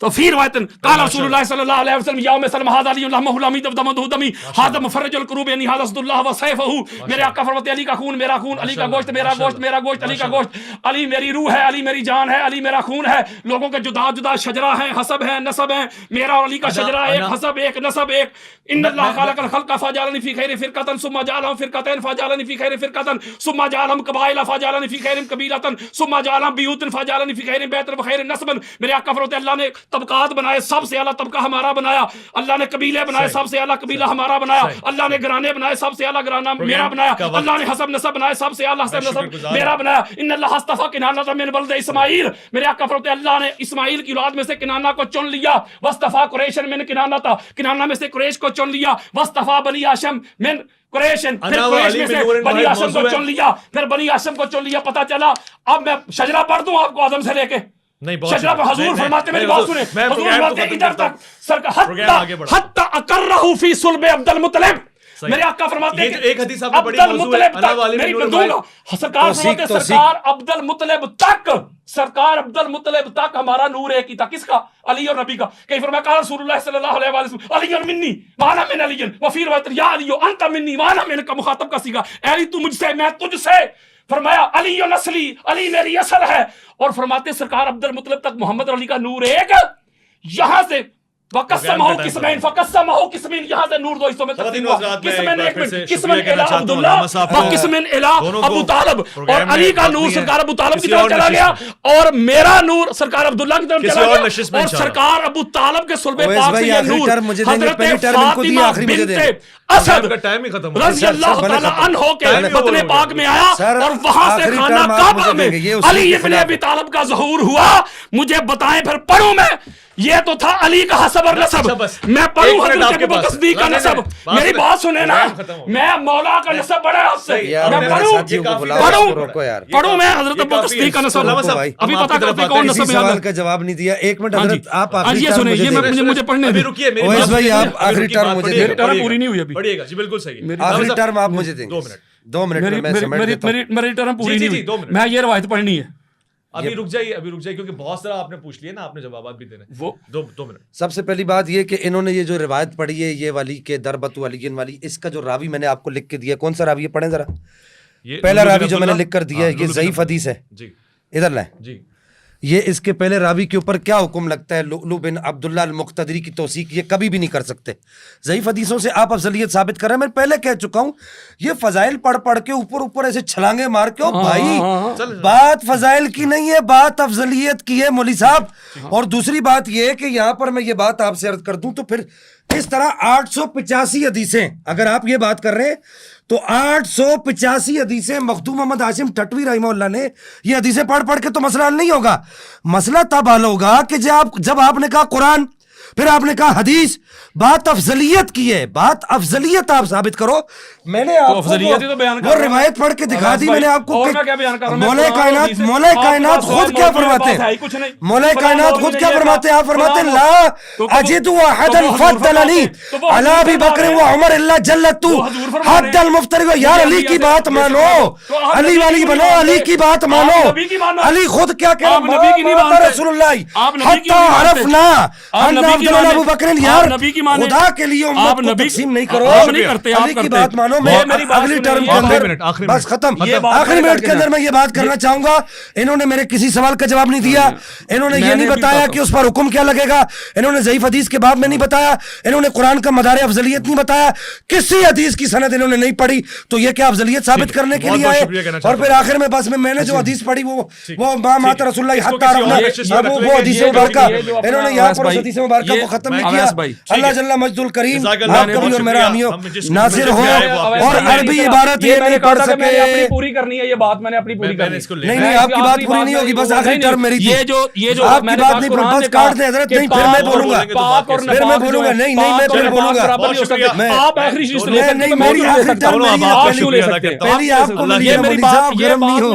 تو پھر روایتن قال رسول اللہ صلی اللہ علیہ وسلم یوم سلم هذا علی لحمه لمی دمه دمی هذا مفرج القروب یعنی هذا اسد اللہ وسیفه. میرے آقا فرماتے علی کا خون میرا خون، علی کا گوشت میرا گوشت، میرا گوشت علی کا گوشت. علی میری روح ہے، علی میری جان ہے، علی میرا خون ہے. لوگوں کے جدا جدا شجرہ ہیں، حسب ہیں، نسب ہیں. میرا اور علی کا شجرہ ایک، حسب ایک، نسب ایک. ان اللہ خلق الخلق فجعلنی فی خیر فرقۃ ثم جعلهم فرقتين فجعلنی فی خیر فرقۃ ثم جعلهم قبائل فجعلنی فی خیر قبیلۃ ثم جعلهم بیوت فجعلنی فی خیر بیت وخیر نسب. میرے آقا فرماتے اللہ نے طبقات بنائے، سب سے اعلیٰ طبقہ ہمارا بنایا. اللہ نے قبیلے بنائے، سب سے اعلیٰ قبیلہ ہمارا بنایا. اللہ نے گھرانے بنائے، سب سے اعلیٰ گھرانہ میرا بنایا. اللہ نے حسب نسب بنائے، سب سے اعلیٰ حسب نسب میرا بنایا. ان اللہ اصطفى کنانہ من ولد اسماعیل. میرے آقا فرماتے اللہ نے اسماعیل کی اولاد میں سے کنانہ کو چن لیا. واصطفى قریش من کنانہ، کنانہ میں سے قریش کو چن لیا. واصطفى بنی ہاشم من قریشن، پھر قریش میں سے بنی ہاشم کو چن لیا، پھر بنی ہاشم کو چن لیا. پتہ چلا اب میں شجرہ پڑھ دوں آپ کو آدم سے لے کے. شجرہ پر حضور فرماتے میری بات سنیں، حضور فرماتے ادھر تک حتی اقرہ فی صلب عبد المطلب. میرے آقا فرماتے ہیں ایک حدیث آپ نے بڑی موضوع ہے انا والی میری بدونگا سرکار فرماتے ہیں سرکار عبد المطلب تک، سرکار عبد المطلب تک ہمارا نور ایک ہی تھا. کس کا؟ علی اور نبی کا. کہیں فرمایا قال رسول اللہ صلی اللہ علیہ وسلم علی منی وانا من علی وفی روایت یا علی انت منی وانا من کا مخاطب کا صیغہ، علی تو مجھ سے میں تجھ سے. فرمایا علی نسلی، علی میری اصل ہے. اور فرماتے سرکار عبد المطلب تک محمد علی کا نور ایک. یہاں سے وقسمہ قسمین فقسمہ قسمین، یہاں سے نور دو حصوں میں تقسیم ہوا. قسمین ایک منٹ، قسمین الی عبداللہ و قسمین الی ابو طالب. اور علی کا نور سرکار ابو طالب کی طرف چلا گیا، اور میرا نور سرکار عبداللہ کی طرف چلا گیا. اور سرکار ابو طالب کے صلب پاک سے یہ نور حضرت فاطمہ بنت اسد رضی اللہ تعالی عنہ کے بطن پاک میں آیا، اور وہاں سے خانہ کعبہ میں علی ابن ابی طالب کا ظہور ہوا. مجھے بتائیں پھر پڑھوں میں، یہ تو تھا علی کا حسب اور نسب. میں پڑھوں حضرت ابوبکر صدیق کا نسب. میری بات سنیں نا، میں مولا کا نسب بڑا ہے آپ سے. میں پڑھوں میں حضرت ابوبکر صدیق کا نسب. ابھی پتہ کرتے کون نسب ہے. سوال کا جواب نہیں دیا. ایک منٹ حضرت آپ یہ سنیں، یہ مجھے پڑھنے دیں. اویس بھائی آپ آخری ٹرم مجھے دیں. ٹرم پوری نہیں ہوئی ابھی. پڑھیے گا جی، بالکل صحیح. آخری ٹرم آپ مجھے دیں. 2 منٹ میں سمجھ لیتا ہوں. میری ٹرم پوری نہیں ہوئی، میں یہ روایت پڑھنی ہے. ابھی رک جائیے کیونکہ بہت سارا آپ نے پوچھ لیا نا، آپ نے جوابات بھی دینے. وہ 2 منٹ. سب سے پہلی بات یہ کہ انہوں نے یہ جو روایت پڑھی ہے یہ والی کہ دربت علی والی، اس کا جو راوی میں نے آپ کو لکھ کے دیا کون سا راوی ہے پڑھیں ذرا. پہلا راوی جو میں نے لکھ کر دیا ہے یہ ضعیف حدیث ہے جی، ادھر لائیں جی. یہ اس کے پہلے راوی کے اوپر کیا حکم لگتا ہے؟ لؤلؤ بن عبداللہ المقتدری کی توثیق یہ کبھی بھی نہیں کر سکتے. ضعیف حدیثوں سے آپ افضلیت ثابت کر رہے ہیں. میں پہلے کہہ چکا ہوں یہ فضائل پڑھ کے اوپر ایسے چھلانگے مار کے بھائی بات فضائل کی نہیں ہے، بات افضلیت کی ہے مولوی صاحب. اور دوسری بات یہ ہے کہ یہاں پر میں یہ بات آپ سے عرض کر دوں تو پھر اس طرح 885 حدیثیں اگر آپ یہ بات کر رہے ہیں تو 885 حدیثیں مخدوم محمد ہاشم ٹھٹوی رحمہ اللہ نے یہ حدیثیں پڑھ کے تو مسئلہ حل نہیں ہوگا. مسئلہ تب حل ہوگا کہ جب آپ نے کہا قرآن، پھر آپ نے کہا حدیث، بات افضلیت کی ہے, بات افضلیت آپ ثابت کرو. میں نے آپ افضلیت ہی تو بیان کر وہ روایت پڑھ کے دکھا دی میں نے آپ کو. اور میں کیا بیان کر رہا ہوں, مولا کائنات خود کیا فرماتے ہیں, مولا کائنات خود کیا فرماتے ہیں, آپ فرماتے ہیں لا اجد احدا فضلنی علی ابی بکر و عمر الا جلت حد المفتری. یار علی کی بات مانو, علی والی بنو, علی کی بات مانو. علی خود کیا کہہ رہا ہے رسول اللہ حتی عرفنا ان عبداللہ ابو بکر. یار خدا کے لیے امت کو تقسیم نہیں کرو, علی کی بات مانو. میں اگلی ٹرم کے اندر بس ختم آخری منٹ کے اندر میں یہ بات کرنا چاہوں گا. انہوں نے میرے کسی سوال کا جواب نہیں دیا, انہوں نے یہ نہیں بتایا کہ اس پر حکم کیا لگے گا, انہوں نے ضعیف حدیث کے باب میں نہیں بتایا, انہوں نے قرآن کا مدار افضلیت نہیں بتایا, کسی حدیث کی سند انہوں نے نہیں پڑھی. تو یہ کیا افضلیت ثابت کرنے کے لیے آئے. اور پھر آخر میں بس میں نے جو حدیث پڑھی وہ مات رسول اللہ حتی عرفنا, وہ حدیث مبارکہ انہوں نے یہاں پر حدیث مبارکہ کو ختم نہیں کیا. اللہ جل مجد الکریم آپ کا بھی اور میرا امیوں ناصر ہو. اور عربی عبارت یہ نہیں پڑھ سکے. میں نے اپنی پوری کرنی ہے, یہ بات میں نے اپنی پوری کرنی ہے. نہیں آپ کی بات پوری نہیں ہوگی, بس آخری ٹرم میری تھی. آپ کی بات نہیں, بس کاٹ دیں حضرت. نہیں پھر میں بولوں گا, پھر میں بولوں گا. نہیں میں پھر بولوں گا. آپ آخری چیز نہیں میری آخری ٹرم میری ہے, پہلی آپ کو ملی ہے. مولوی صاحب گرم نہیں ہو.